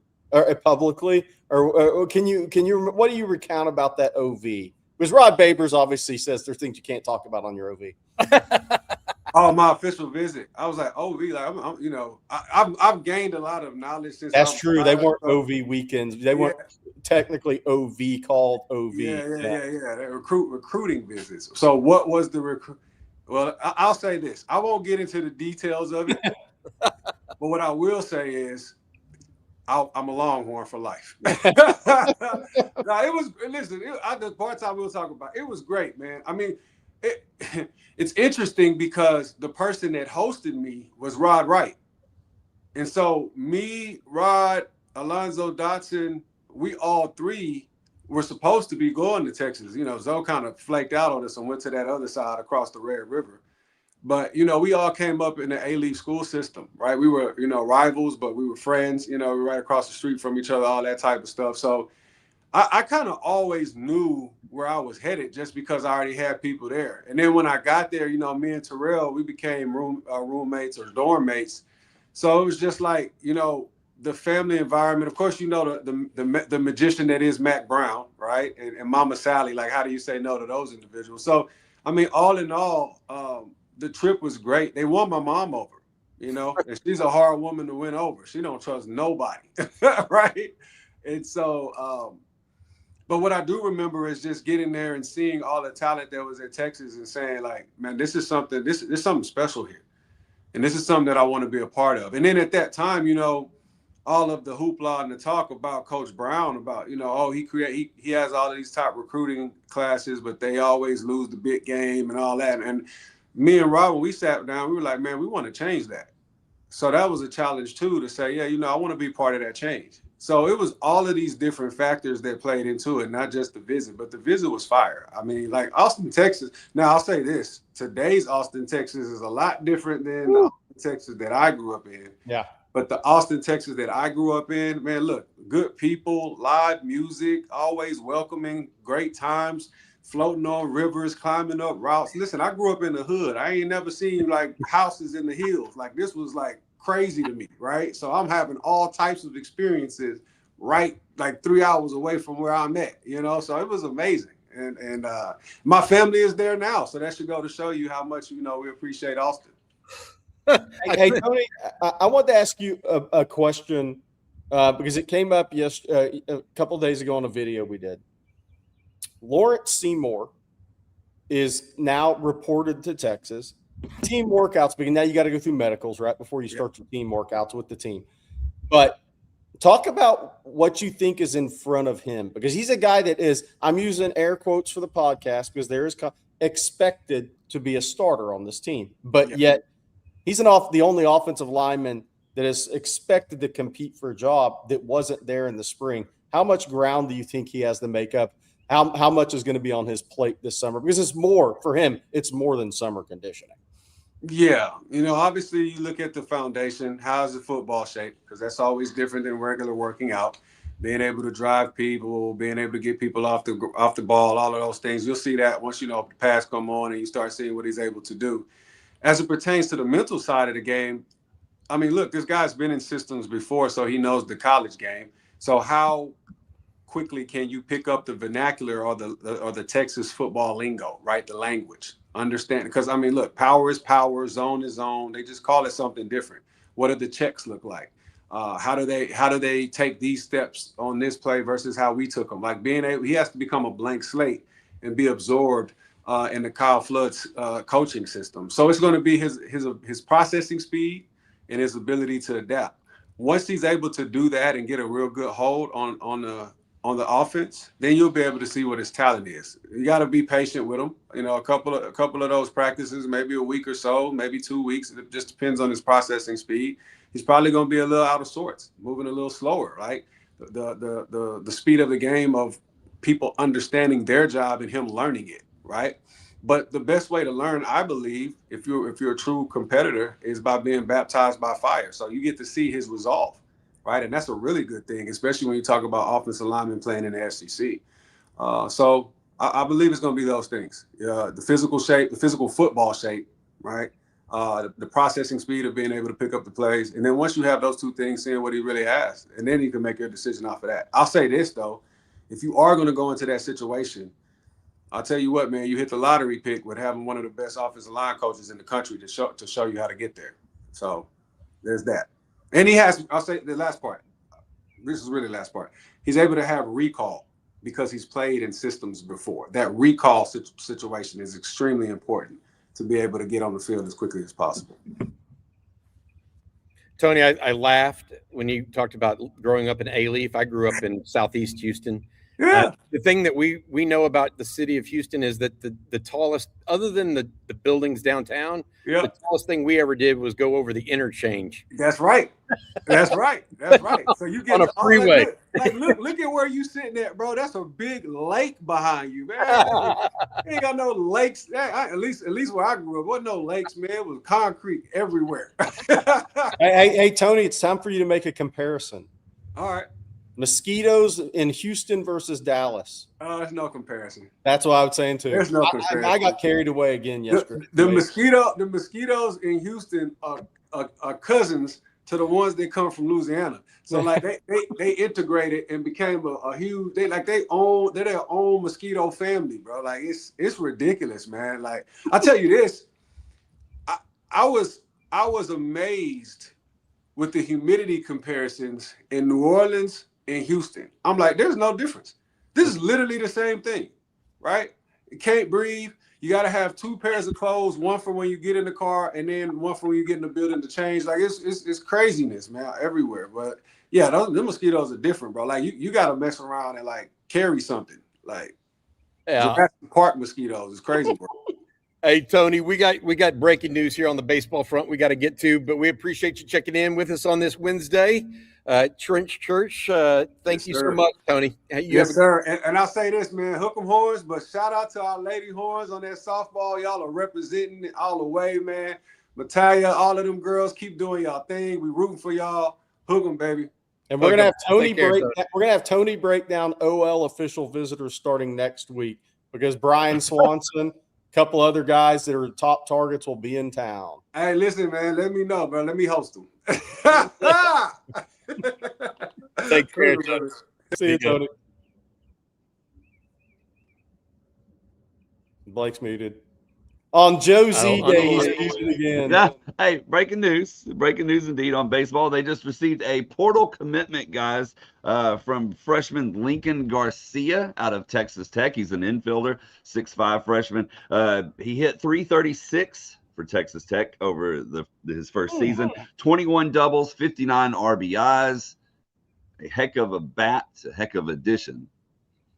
publicly? Or can you what do you recount about that OV? Because Rod Babers obviously says there's things you can't talk about on your OV. Oh, my official visit. I was like, OV, like, I've gained a lot of knowledge since. That's true. They weren't OV weekends. They weren't technically OV, called OV. Yeah. They're recruiting visits. So what was the recruit? Well, I'll say this. I won't get into the details of it. But what I will say is, I'm a Longhorn for life. No, it was, listen, the parts I will talk about, it was great, man. I mean, it's interesting because the person that hosted me was Rod Wright. And so me, Rod, Alonzo Dotson, we all three were supposed to be going to Texas. Zoe kind of flaked out on us and went to that other side across the Red River. But, we all came up in the A-League school system, right? We were, rivals, but we were friends, we were right across the street from each other, all that type of stuff. So I kind of always knew where I was headed just because I already had people there. And then when I got there, me and Terrell, we became roommates or dorm mates. So it was just like, the family environment. Of course, the magician that is Mac Brown, right? And Mama Sally, like, how do you say no to those individuals? So, I mean, all in all, the trip was great. They won my mom over, and she's a hard woman to win over. She don't trust nobody, right? And so, but what I do remember is just getting there and seeing all the talent that was at Texas and saying, like, man, this is something special here. And this is something that I want to be a part of. And then at that time, all of the hoopla and the talk about Coach Brown, about, he has all of these top recruiting classes, but they always lose the big game and all that. And me and Robin, we sat down. We were like, man, we want to change that. So that was a challenge too, to say, yeah, I want to be part of that change. So it was all of these different factors that played into it, not just the visit, but the visit was fire. I mean, like Austin, Texas. Now I'll say this: today's Austin, Texas is a lot different than the Austin, Texas that I grew up in. Yeah. But the Austin, Texas that I grew up in, man, look, good people, live music, always welcoming, great times, floating on rivers, climbing up routes. Listen, I grew up in the hood. I ain't never seen like houses in the hills. Like this was like crazy to me, right? So I'm having all types of experiences right like 3 hours away from where I'm at, So it was amazing. And my family is there now. So that should go to show you how much, we appreciate Austin. Hey, Tony, I want to ask you a question because it came up a couple of days ago on a video we did. Lawrence Seymour is now reported to Texas. Team workouts, because now you got to go through medicals right before you start your team workouts with the team. But talk about what you think is in front of him, because he's a guy that is, I'm using air quotes for the podcast because there is expected to be a starter on this team, but yet he's the only offensive lineman that is expected to compete for a job that wasn't there in the spring. How much ground do you think he has to make up? How much is going to be on his plate this summer? Because it's more for him. It's more than summer conditioning. Yeah. Obviously you look at the foundation. How's the football shape? Because that's always different than regular working out. Being able to drive people, being able to get people off the ball, all of those things. You'll see that once, the pass come on and you start seeing what he's able to do. As it pertains to the mental side of the game, I mean, look, this guy's been in systems before, so he knows the college game. So how quickly can you pick up the vernacular or the Texas football lingo, right? The language, understand? Because I mean, look, power is power, zone is zone. They just call it something different. What do the checks look like? How do they take these steps on this play versus how we took them? Like he has to become a blank slate and be absorbed in the Kyle Flood's coaching system. So it's going to be his processing speed and his ability to adapt. Once he's able to do that and get a real good hold on the offense, then you'll be able to see what his talent is. You got to be patient with him. A couple of those practices, maybe a week or so, maybe 2 weeks. It just depends on his processing speed. He's probably going to be a little out of sorts, moving a little slower, right? The speed of the game of people understanding their job and him learning it, right? But the best way to learn, I believe, if you're a true competitor, is by being baptized by fire. So you get to see his resolve. Right, and that's a really good thing, especially when you talk about offensive linemen playing in the SEC. So I believe it's going to be those things: the physical shape, the physical football shape, right? The processing speed of being able to pick up the plays, and then once you have those two things, seeing what he really has, and then you can make your decision off of that. I'll say this though: if you are going to go into that situation, I'll tell you what, man, you hit the lottery pick with having one of the best offensive line coaches in the country to show you how to get there. So there's that. And he has, I'll say the last part. This is really the last part. He's able to have recall because he's played in systems before. That recall situation is extremely important to be able to get on the field as quickly as possible. Tony, I laughed when you talked about growing up in A-Leaf. I grew up in Southeast Houston. Yeah. The thing that we know about the city of Houston is that the tallest, other than the buildings downtown, the tallest thing we ever did was go over the interchange. That's right. That's right. That's right. So you get on a freeway. Look at where you sitting at, bro. That's a big lake behind you, man. Ain't got no lakes. At least where I grew up, wasn't no lakes, man. It was concrete everywhere. hey, Tony, it's time for you to make a comparison. All right. Mosquitoes in Houston versus Dallas. There's no comparison. That's what I was saying too. There's no comparison. I got carried away again yesterday. The mosquitoes in Houston are cousins to the ones that come from Louisiana. So like they integrated and became a huge. They're their own mosquito family, bro. Like it's ridiculous, man. Like I tell you this, I was amazed with the humidity comparisons in New Orleans and Houston. I'm like, there's no difference. This is literally the same thing, right? You can't breathe. You got to have 2 pairs of clothes, one for when you get in the car and then one for when you get in the building to change. Like it's craziness, man, everywhere. But yeah, those mosquitoes are different, bro. Like you got to mess around and like carry something. Like Jurassic Park mosquitoes. It's crazy, bro. Hey, Tony, we got breaking news here on the baseball front we got to get to, but we appreciate you checking in with us on this Wednesday. Trench Church, thank you so much, Tony. Yes, sir. And I'll say this, man, hook 'em horns, but shout out to our Lady Horns on that softball. Y'all are representing it all the way, man. Natalia, all of them girls, keep doing y'all thing. We rooting for y'all. Hook 'em, baby. And we're gonna have Tony break down OL official visitors starting next week because Brian Swanson, a couple other guys that are top targets will be in town. Hey, listen, man, let me know, bro. Let me host them. Take care, Tony. See you, Tony. Blake's muted. On Joe Z Day, he's muted again. Yeah. Hey, breaking news indeed on baseball. They just received a portal commitment, guys, from freshman Lincoln Garcia out of Texas Tech. He's an infielder, 6'5" freshman. He hit .336 for Texas Tech over his first season. 21 doubles, 59 RBIs. A heck of a bat, a heck of addition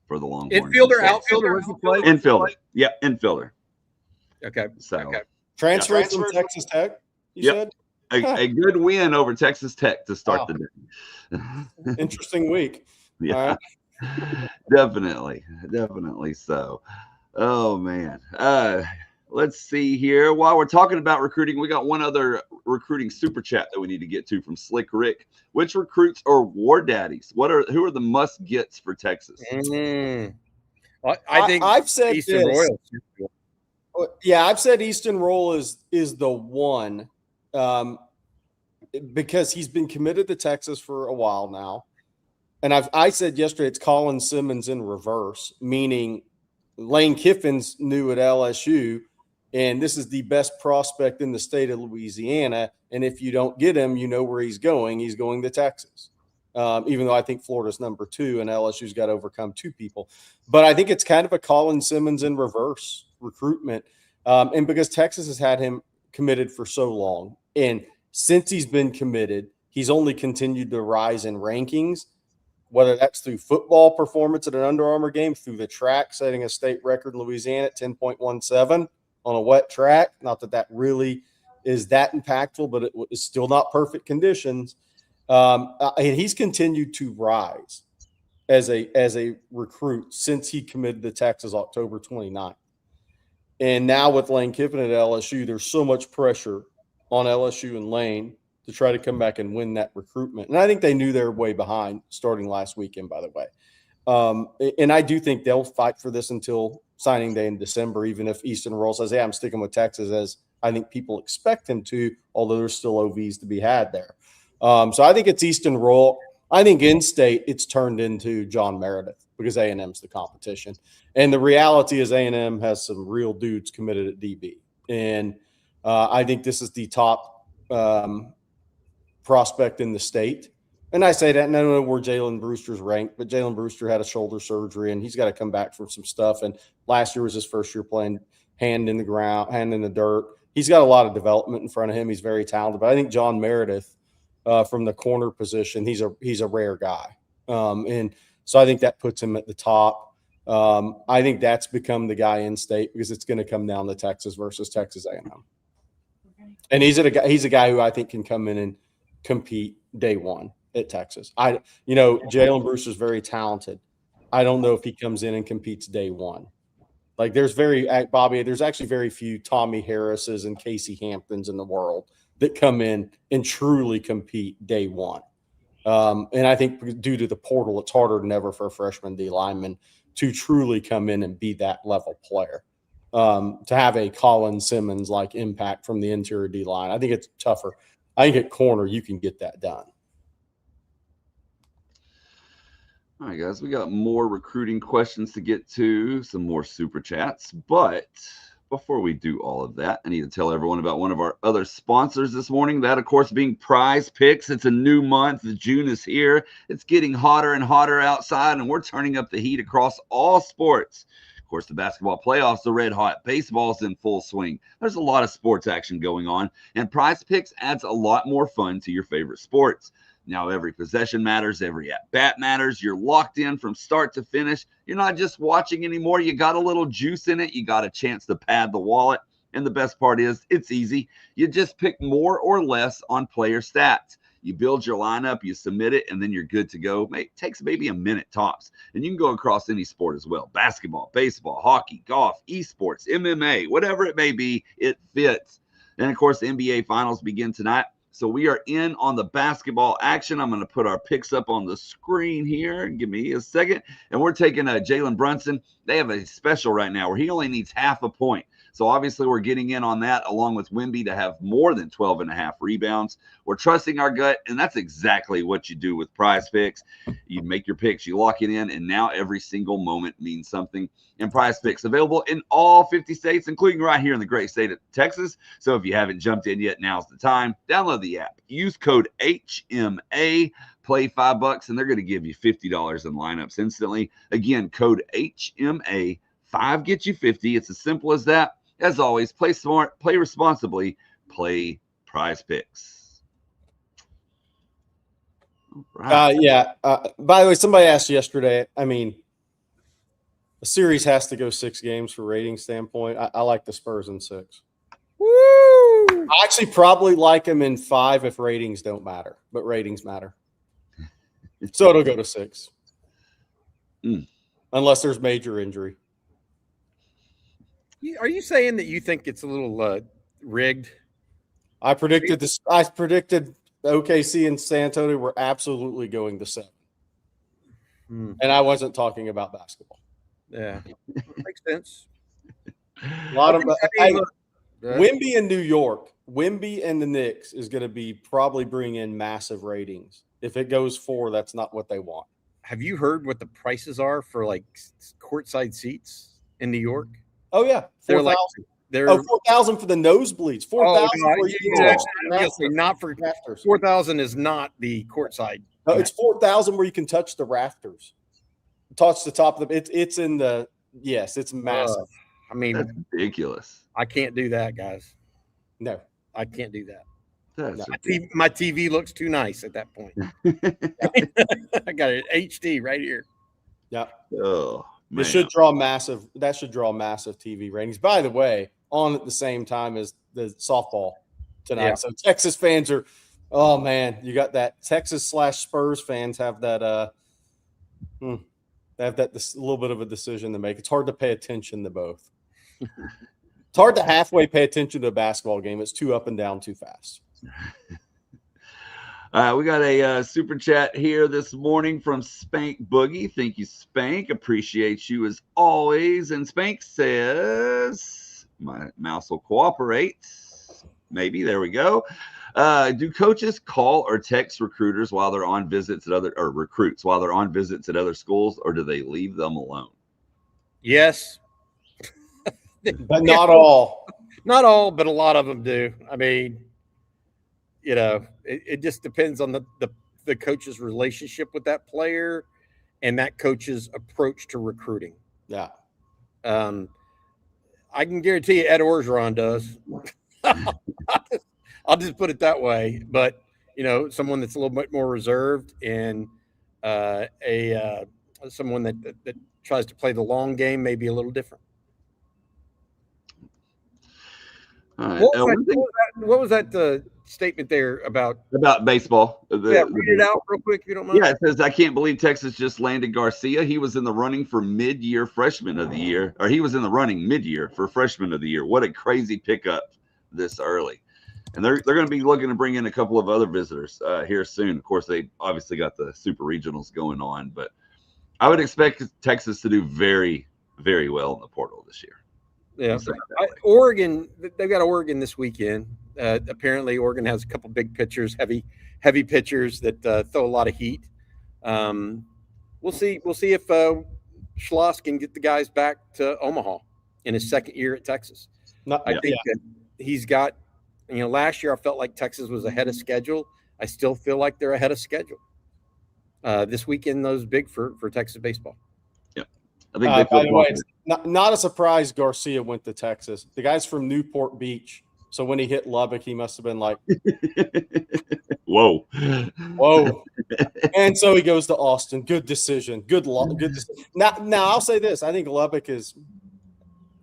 for the Longhorns. Infielder, outfielder, where's the play? Infielder. Yeah, infielder. Okay. So transfer from Texas Tech, you said? A good win over Texas Tech to start the day. Interesting week. Yeah. Definitely so. Oh man. Let's see here. While we're talking about recruiting, we got one other recruiting super chat that we need to get to from Slick Rick. Which recruits are war daddies? Who are the must gets for Texas? Well, I think I've said Eastern Royal. Yeah, I've said Easton Roll is the one because he's been committed to Texas for a while now. And I said yesterday it's Colin Simmons in reverse, meaning Lane Kiffin's new at LSU, and this is the best prospect in the state of Louisiana. And if you don't get him, you know where he's going. He's going to Texas. Even though I think Florida's number 2 and LSU's got to overcome 2 people. But I think it's kind of a Colin Simmons in reverse recruitment. And because Texas has had him committed for so long, and since he's been committed, he's only continued to rise in rankings, whether that's through football performance at an Under Armour game, through the track, setting a state record in Louisiana at 10.17 on a wet track. Not that that really is that impactful, but it is still not perfect conditions. And he's continued to rise as a recruit since he committed to Texas October 29th. And now with Lane Kiffin at LSU, there's so much pressure on LSU and Lane to try to come back and win that recruitment. And I think they knew they were way behind starting last weekend, by the way. And I do think they'll fight for this until signing day in December, even if Easton Roll says, hey, I'm sticking with Texas, as I think people expect him to, although there's still OVs to be had there. So I think it's Easton Roll. I think in-state it's turned into John Meredith because A&M's the competition. And the reality is A&M has some real dudes committed at DB. And I think this is the top prospect in the state. And I say that, and I don't know where Jalen Brewster's ranked, but Jalen Brewster had a shoulder surgery, and he's got to come back from some stuff. And last year was his first year playing hand in the ground, hand in the dirt. He's got a lot of development in front of him. He's very talented. But I think John Meredith, from the corner position, he's a rare guy. And so I think that puts him at the top. I think that's become the guy in state because it's going to come down to Texas versus Texas A&M. Okay. And he's a guy who I think can come in and compete day one at Texas. Jalen Brewster's very talented. I don't know if he comes in and competes day one. Like there's actually very few Tommy Harrises and Casey Hamptons in the world that come in and truly compete day one. And I think due to the portal, it's harder than ever for a freshman D lineman to truly come in and be that level player. To have a Colin Simmons-like impact from the interior D line, I think it's tougher. I think at corner, you can get that done. All right, guys, we got more recruiting questions to get to, some more super chats. But before we do all of that, I need to tell everyone about one of our other sponsors this morning. That, of course, being Prize Picks. It's a new month. June is here. It's getting hotter and hotter outside, and we're turning up the heat across all sports. Of course, the basketball playoffs are red hot. Baseball's in full swing. There's a lot of sports action going on, and Prize Picks adds a lot more fun to your favorite sports. Now, every possession matters. Every at-bat matters. You're locked in from start to finish. You're not just watching anymore. You got a little juice in it. You got a chance to pad the wallet. And the best part is it's easy. You just pick more or less on player stats. You build your lineup, you submit it, and then you're good to go. It takes maybe a minute tops. And you can go across any sport as well. Basketball, baseball, hockey, golf, esports, MMA, whatever it may be, it fits. And, of course, the NBA Finals begin tonight. So we are in on the basketball action. I'm going to put our picks up on the screen here. Give me a second. And we're taking Jalen Brunson. They have a special right now where he only needs half a point. So obviously we're getting in on that along with Wemby to have more than 12.5 rebounds. We're trusting our gut, and that's exactly what you do with Prize Picks. You make your picks, you lock it in, and now every single moment means something. And Prize Picks available in all 50 states, including right here in the great state of Texas. So if you haven't jumped in yet, now's the time. Download the app. Use code HMA. Play $5, and they're going to give you $50 in lineups instantly. Again, code HMA. 5 gets you 50. It's as simple as that. As always, play smart, play responsibly, play Prize Picks. Right. By the way, somebody asked yesterday, I mean, a series has to go 6 games for rating standpoint. I like the Spurs in 6. Woo! I actually probably like them in 5 if ratings don't matter, but ratings matter. So it'll go to 6. Unless there's major injury. Are you saying that you think it's a little rigged? I predicted this. I predicted OKC and San Antonio were absolutely going to 7. And I wasn't talking about basketball. Yeah, makes sense. A lot of Wemby in New York, Wemby and the Knicks is going to be probably bring in massive ratings. If it goes 4, that's not what they want. Have you heard what the prices are for like courtside seats in New York? Oh yeah, 4,000. They're 4,000 for the nosebleeds. 4,000 for not for rafters. 4,000 is not the courtside. No, it's 4,000 where you can touch the rafters, touch the top of the. It's in the it's massive. I mean, that's ridiculous. I can't do that, guys. No, I can't do that. My TV looks too nice at that point. I got an HD right here. Yeah. Oh. It should draw massive. That should draw massive TV ratings. By the way, on at the same time as the softball tonight. Yeah. So Texas fans are, oh man, you got that Texas/Spurs fans have that. They have that a little bit of a decision to make. It's hard to pay attention to both. It's hard to halfway pay attention to a basketball game. It's too up and down too fast. We got a super chat here this morning from Spank Boogie. Thank you, Spank. Appreciate you as always. And Spank says, my mouse will cooperate. Maybe. There we go. Do coaches call or text recruiters while they're on visits at recruits while they're on visits at other schools, or do they leave them alone? Yes. But not all. Not all, but a lot of them do. I mean, you know, it just depends on the coach's relationship with that player and that coach's approach to recruiting. Yeah. I can guarantee you Ed Orgeron does. I'll just put it that way. But, you know, someone that's a little bit more reserved and someone that tries to play the long game may be a little different. All right. What was that statement there about baseball? Read it out real quick if you don't mind. Yeah, it says, I can't believe Texas just landed Garcia. He was in the running for mid-year freshman of the year, or he was in the running mid-year for freshman of the year. What a crazy pickup this early. And they're going to be looking to bring in a couple of other visitors here soon. Of course, they obviously got the super regionals going on, but I would expect Texas to do very, very well in the portal this year. Yeah, Oregon. They've got Oregon this weekend. Apparently, Oregon has a couple big pitchers, heavy pitchers that throw a lot of heat. We'll see. We'll see if Schloss can get the guys back to Omaha in his second year at Texas. I think that he's got. You know, last year I felt like Texas was ahead of schedule. I still feel like they're ahead of schedule. This weekend, those big for Texas baseball. Yeah, I think. By the way, it's not a surprise Garcia went to Texas. The guy's from Newport Beach, so when he hit Lubbock, he must have been like, "Whoa, whoa!" And so he goes to Austin. Good decision. Good decision. Now I'll say this: I think Lubbock is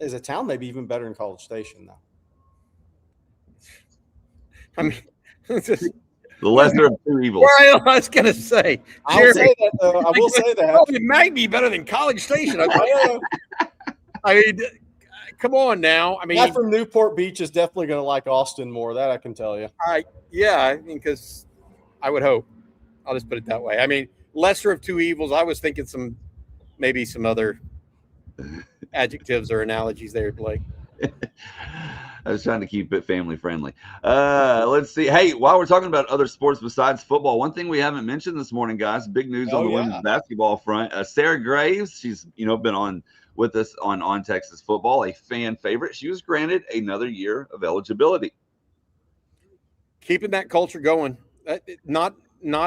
a town maybe even better than College Station now. I mean, it's just, The lesser of two evils. well, I was going to say, I'll Jerry, say that, though. I will say that. oh, it might be better than College Station. I mean, come on now. I mean, Guy from Newport Beach is definitely going to like Austin more. That I can tell you. yeah, I mean, because I would hope. I'll just put it that way. I mean, lesser of two evils. I was thinking maybe some other adjectives or analogies there, Blake. I was trying to keep it family friendly. Let's see. Hey, while we're talking about other sports besides football, one thing we haven't mentioned this morning, guys, big news on the women's basketball front. Sarah Graves, she's been on with us on Texas Football, a fan favorite. She was granted another year of eligibility. Keeping that culture going. Not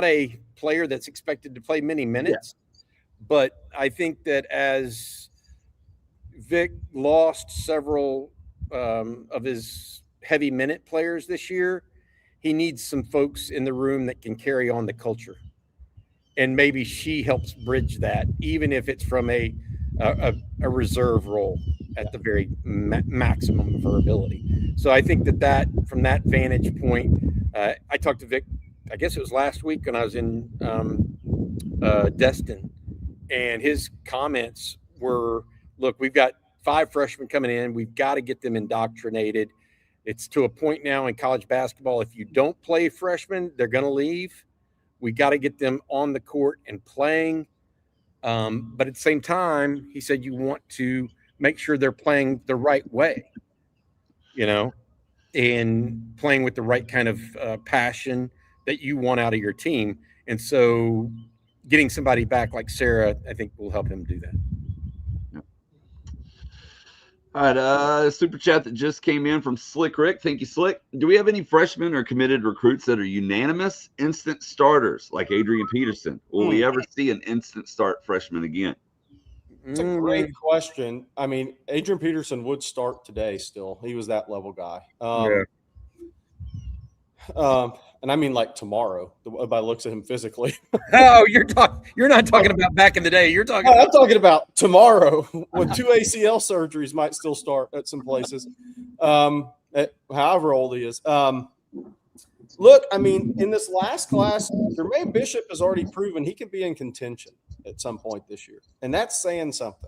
a player that's expected to play many minutes, but I think that as Vic lost several of his heavy minute players this year, he needs some folks in the room that can carry on the culture. And maybe she helps bridge that, even if it's from a reserve role at the very maximum of her ability. So I think that from that vantage point, I talked to Vic, I guess it was last week when I was in Destin, and his comments were, look, we've got 5 freshmen coming in. We've got to get them indoctrinated. It's to a point now in college basketball, if you don't play freshmen, they're going to leave. We got to get them on the court and playing. But at the same time, he said you want to make sure they're playing the right way, and playing with the right kind of passion that you want out of your team. And so getting somebody back like Sarah, I think will help him do that. All right, super chat that just came in from Slick Rick. Thank you, Slick. Do we have any freshmen or committed recruits that are unanimous instant starters like Adrian Peterson? Will we ever see an instant start freshman again? It's a great question. I mean, Adrian Peterson would start today still. He was that level guy. And I mean like tomorrow, by looks at him physically. Oh, you're not talking about back in the day. You're talking I'm talking about tomorrow when 2 ACL surgeries might still start at some places. At however old he is. Look, I mean, in this last class, Jermaine Bishop has already proven he can be in contention at some point this year. And that's saying something.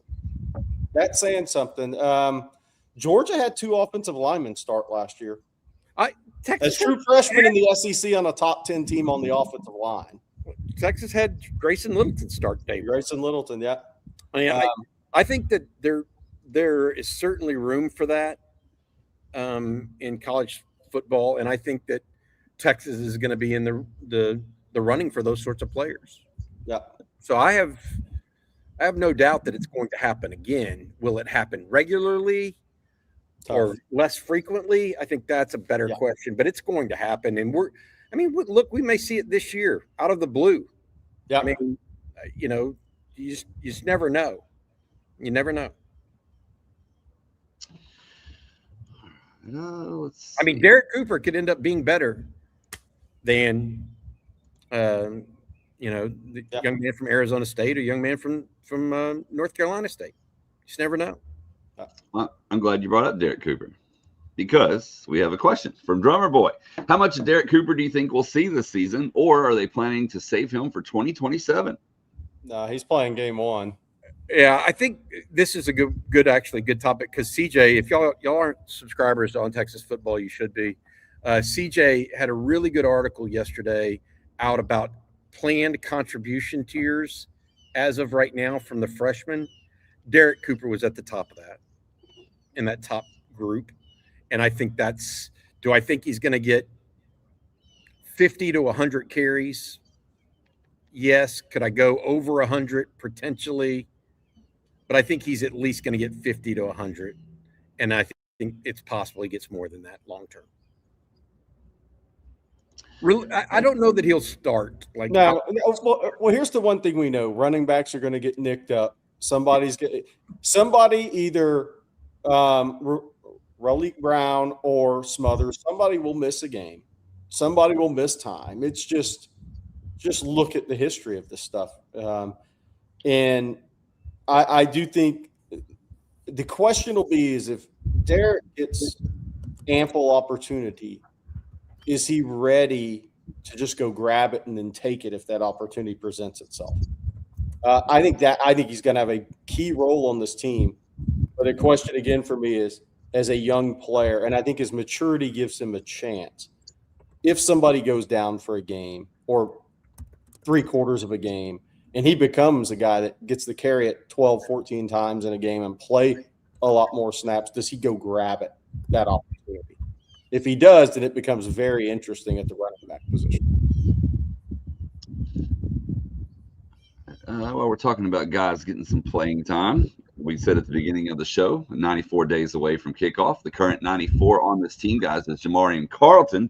Georgia had 2 offensive linemen start last year. As true freshmen in the SEC on a top 10 team on the offensive line. Texas had Grayson Littleton start, David. Grayson Littleton, yeah. I mean, I think that there is certainly room for that in college football, and I think that Texas is going to be in the running for those sorts of players. Yeah. So I have no doubt that it's going to happen again. Will it happen regularly? Or less frequently? I think that's a better question, but it's going to happen. And look, we may see it this year out of the blue. Yeah. I mean, you just never know. You never know. I mean, Derek Cooper could end up being better than, the young man from Arizona State or young man from North Carolina State. You just never know. Well, I'm glad you brought up Derek Cooper because we have a question from Drummer Boy. How much of Derek Cooper do you think we'll see this season, or are they planning to save him for 2027? No, he's playing game 1. Yeah, I think this is a good topic because CJ, if y'all aren't subscribers on Texas Football, you should be. CJ had a really good article yesterday out about planned contribution tiers as of right now from the freshmen. Derek Cooper was at the top of that, in that top group. And I think do I think he's going to get 50 to 100 carries? Yes. Could I go over 100 potentially? But I think he's at least going to get 50 to 100. And I think it's possible he gets more than that long term. Really, I don't know that he'll start. Well, here's the one thing we know: running backs are going to get nicked up. Somebody either Raleigh Brown or Smothers. Somebody will miss a game. Somebody will miss time. It's just look at the history of this stuff. And I do think the question will be is if Derek gets ample opportunity, is he ready to just go grab it and then take it if that opportunity presents itself? I think he's going to have a key role on this team. But the question again for me is, as a young player, and I think his maturity gives him a chance. If somebody goes down for a game or 3/4 of a game, and he becomes a guy that gets the carry it 12, 14 times in a game and play a lot more snaps, does he go grab it, that opportunity? If he does, then it becomes very interesting at the running back position. Well, we're talking about guys getting some playing time. We said at the beginning of the show, 94 days away from kickoff. The current 94 on this team, guys, is Jamarian Carlton,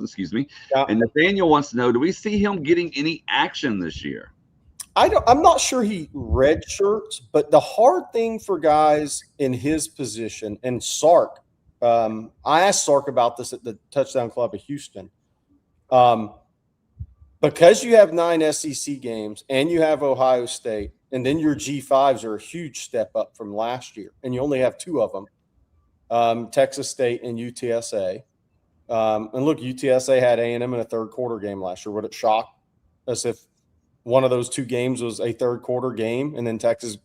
excuse me. Yeah. And Nathaniel wants to know, do we see him getting any action this year? I'm not sure he redshirts, but the hard thing for guys in his position, and Sark, I asked Sark about this at the Touchdown Club of Houston. Because you have 9 SEC games and you have Ohio State, and then your G5s are a huge step up from last year, and you only have 2 of them, Texas State and UTSA. And look, UTSA had A&M in a third-quarter game last year. Would it shock us if one of those 2 games was a third-quarter game and then Texas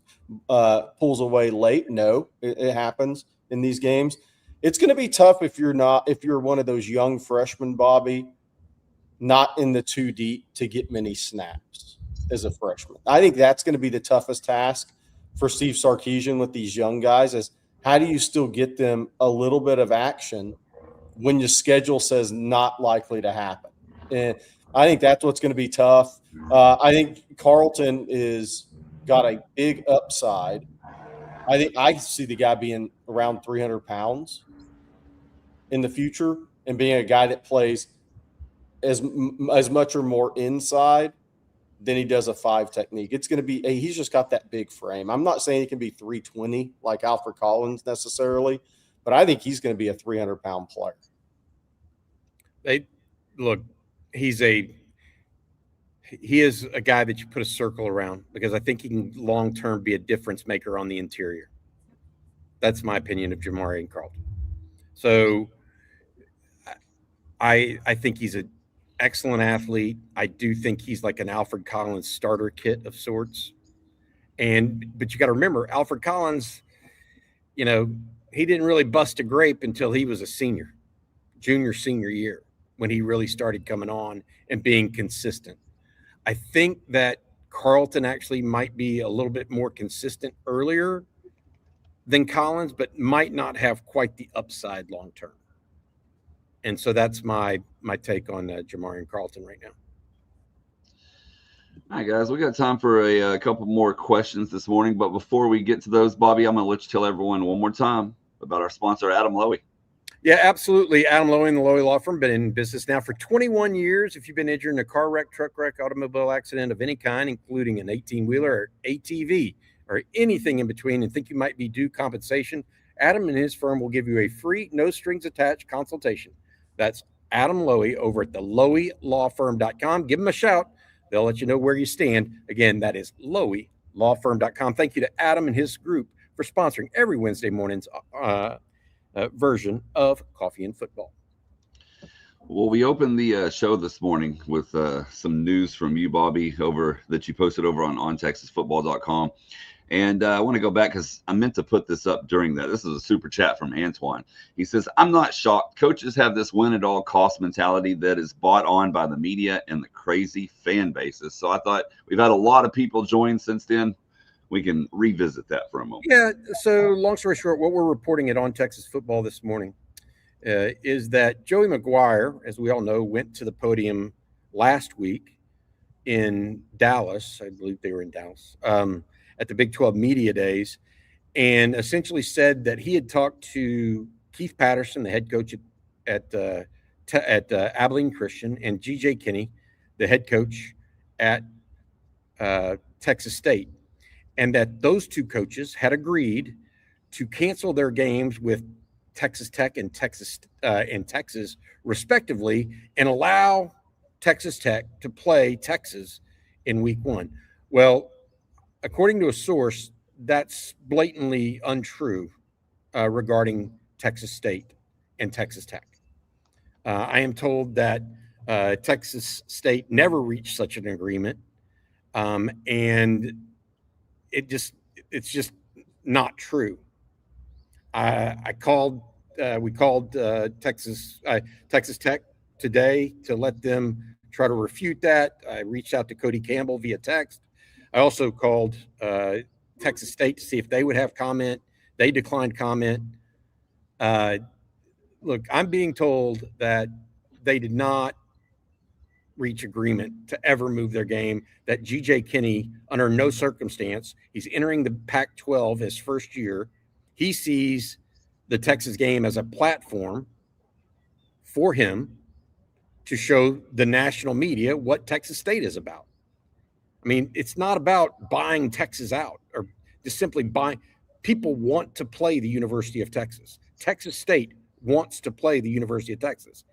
pulls away late? No, it happens in these games. It's going to be tough if you're one of those young freshmen, Bobby, not in the 2 deep to get many snaps as a freshman. I think that's going to be the toughest task for Steve Sarkisian with these young guys, is how do you still get them a little bit of action when your schedule says not likely to happen? And I think that's what's going to be tough. I think Carlton is got a big upside. I think I see the guy being around 300 pounds in the future and being a guy that plays as much or more inside than he does a 5 technique. It's going to be he's just got that big frame. I'm not saying he can be 320 like Alfred Collins necessarily, but I think he's going to be a 300-pound player. He is a guy that you put a circle around, because I think he can long-term be a difference maker on the interior. That's my opinion of Jamarian Carlton. So I think he's an excellent athlete. I do think he's like an Alfred Collins starter kit of sorts. But you got to remember, Alfred Collins, he didn't really bust a grape until he was a senior year, when he really started coming on and being consistent. I think that Carlton actually might be a little bit more consistent earlier than Collins, but might not have quite the upside long term. And so that's my take on Jamarian Carlton right now. All right, guys, we got time for a couple more questions this morning. But before we get to those, Bobby, I'm going to let you tell everyone one more time about our sponsor, Adam Lowy. Yeah, absolutely. Adam Lowy and the Lowy Law Firm, been in business now for 21 years. If you've been injured in a car wreck, truck wreck, automobile accident of any kind, including an 18-wheeler or ATV or anything in between, and think you might be due compensation, Adam and his firm will give you a free, no-strings-attached consultation. That's Adam Lowy over at theloweylawfirm.com. Give them a shout. They'll let you know where you stand. Again, that is loweylawfirm.com. Thank you to Adam and his group for sponsoring every Wednesday morning's version of Coffee and Football. Well, we opened the show this morning with some news from you, Bobby, that you posted over on TexasFootball.com. And I want to go back because I meant to put this up during that. This is a super chat from Antoine. He says, I'm not shocked. Coaches have this win-at-all-cost mentality that is bought on by the media and the crazy fan bases. So I thought we've had a lot of people join since then. We can revisit that for a moment. Yeah, so long story short, what we're reporting it on Texas Football this morning is that Joey McGuire, as we all know, went to the podium last week in Dallas. I believe they were in Dallas. At the Big 12 Media Days, and essentially said that he had talked to Keith Patterson, the head coach at Abilene Christian, and G.J. Kinney, the head coach at Texas State, and that those 2 coaches had agreed to cancel their games with Texas Tech and Texas respectively, and allow Texas Tech to play Texas in week 1. Well, according to a source, that's blatantly untrue regarding Texas State and Texas Tech. I am told that Texas State never reached such an agreement, and it's just not true. We called Texas Tech today to let them try to refute that. I reached out to Cody Campbell via text. I also called Texas State to see if they would have comment. They declined comment. Look, I'm being told that they did not reach agreement to ever move their game, that GJ Kinney, under no circumstance, he's entering the Pac-12 his first year. He sees the Texas game as a platform for him to show the national media what Texas State is about. I mean, it's not about buying Texas out or just simply buying. People want to play the University of Texas. Texas State wants to play the University of Texas.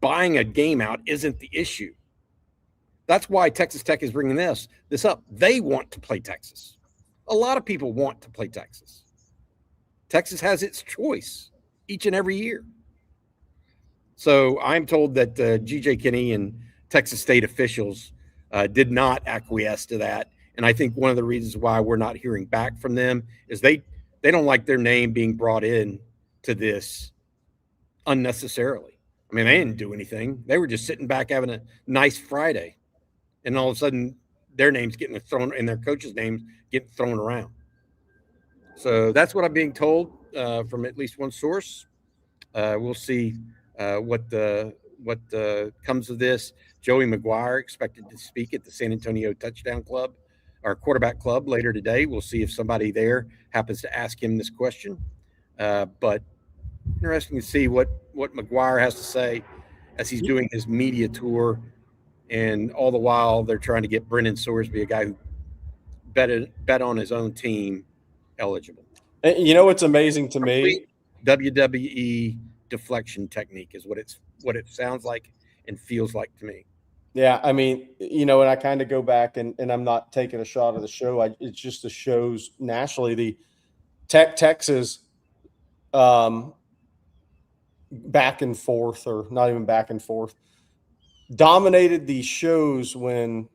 Buying a game out isn't the issue. That's why Texas Tech is bringing this up. They want to play Texas. A lot of people want to play Texas. Texas has its choice each and every year. So I'm told that GJ Kinney and Texas State officials did not acquiesce to that. And I think one of the reasons why we're not hearing back from them is they don't like their name being brought in to this unnecessarily. I mean, they didn't do anything. They were just sitting back having a nice Friday. And all of a sudden, their name's getting thrown and their coach's name's getting thrown around. So that's what I'm being told from at least one source. We'll see what comes of this. Joey McGuire expected to speak at the San Antonio Touchdown Club, or Quarterback Club, later today. We'll see if somebody there happens to ask him this question. But interesting to see what McGuire has to say as he's doing his media tour. And all the while, they're trying to get Brennan Sorsby, a guy who bet on his own team, eligible. You know what's amazing to me? WWE deflection technique is what it sounds like and feels like to me. Yeah, I mean, and I kind of go back, and I'm not taking a shot of the show. It's just the shows nationally. The Texas back and forth, or not even back and forth, dominated these shows when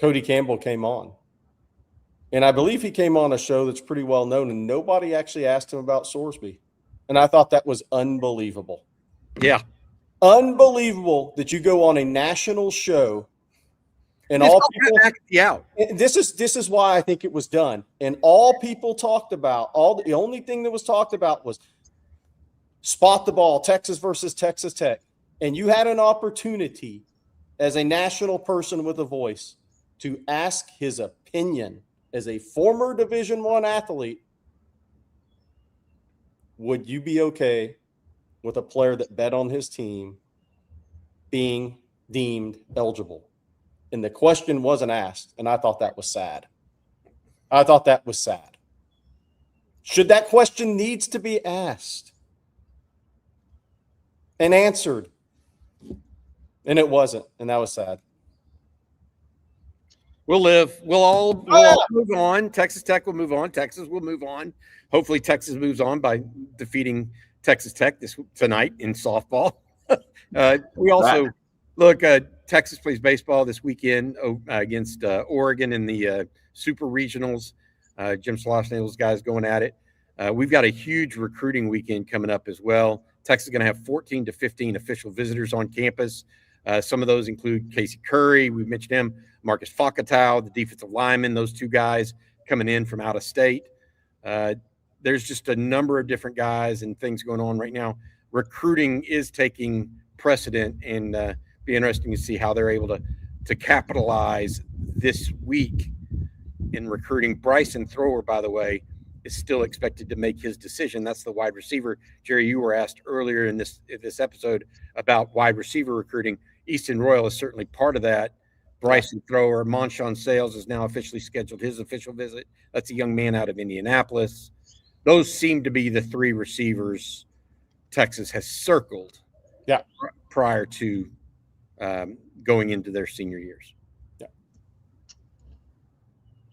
Cody Campbell came on. And I believe he came on a show that's pretty well known, and nobody actually asked him about Sorsby. And I thought that was unbelievable. Yeah. Unbelievable that you go on a national show and This all people out. This is why I think it was done. And all people talked about, the only thing that was talked about was spot the ball, Texas versus Texas Tech. And you had an opportunity as a national person with a voice to ask his opinion as a former Division I athlete. Would you be okay with a player that bet on his team being deemed eligible? And the question wasn't asked, and I thought that was sad. Should that question needs to be asked and answered? And it wasn't, and that was sad. We'll live. We'll all move on. Texas Tech will move on. Texas will move on. Hopefully, Texas moves on by defeating Texas Tech tonight in softball. We also look. Texas plays baseball this weekend against Oregon in the Super Regionals. Jim Sloss and those guys going at it. We've got a huge recruiting weekend coming up as well. Texas is going to have 14 to 15 official visitors on campus. Some of those include Casey Curry. We mentioned him. Marcus Fakatow, the defensive lineman, those two guys coming in from out of state. There's just a number of different guys and things going on right now. Recruiting is taking precedent, and be interesting to see how they're able to capitalize this week in recruiting. Bryson Thrower, by the way, is still expected to make his decision. That's the wide receiver. Jerry, you were asked earlier in this episode about wide receiver recruiting. Easton Royal is certainly part of that. Bryson Thrower, Monshawn Sales has now officially scheduled his official visit. That's a young man out of Indianapolis. Those seem to be the three receivers Texas has circled prior to going into their senior years. Yeah.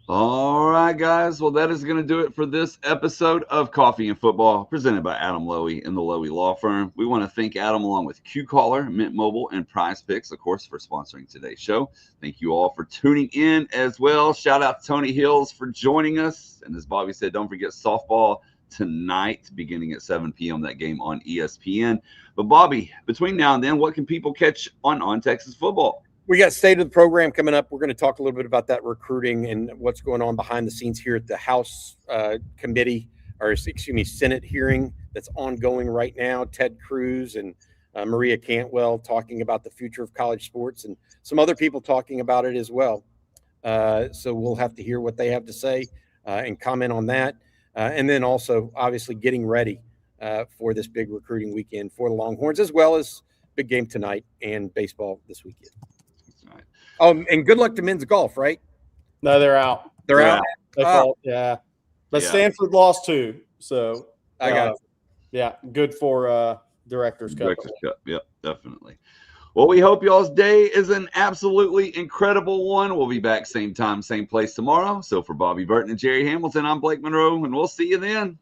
All right, guys. Well, that is going to do it for this episode of Coffee and Football, presented by Adam Lowy and the Lowy Law Firm. We want to thank Adam, along with Q-Caller, Mint Mobile, and Prize Picks, of course, for sponsoring today's show. Thank you all for tuning in as well. Shout out to Tony Hills for joining us. And as Bobby said, don't forget softball tonight, beginning at 7 p.m., that game on ESPN. But, Bobby, between now and then, what can people catch on Texas football? We got state of the program coming up. We're going to talk a little bit about that recruiting and what's going on behind the scenes here at the House committee, or excuse me, Senate hearing that's ongoing right now. Ted Cruz and Maria Cantwell talking about the future of college sports, and some other people talking about it as well. So we'll have to hear what they have to say and comment on that. And then also, obviously, getting ready for this big recruiting weekend for the Longhorns, as well as big game tonight and baseball this weekend. Oh, and good luck to men's golf, right? No, they're out. They're out. Yeah. But Stanford lost too. So I got it. Yeah, good for Directors Cup. Directors Cup. Yep, definitely. Well, we hope y'all's day is an absolutely incredible one. We'll be back same time, same place tomorrow. So for Bobby Burton and Jerry Hamilton, I'm Blake Monroe, and we'll see you then.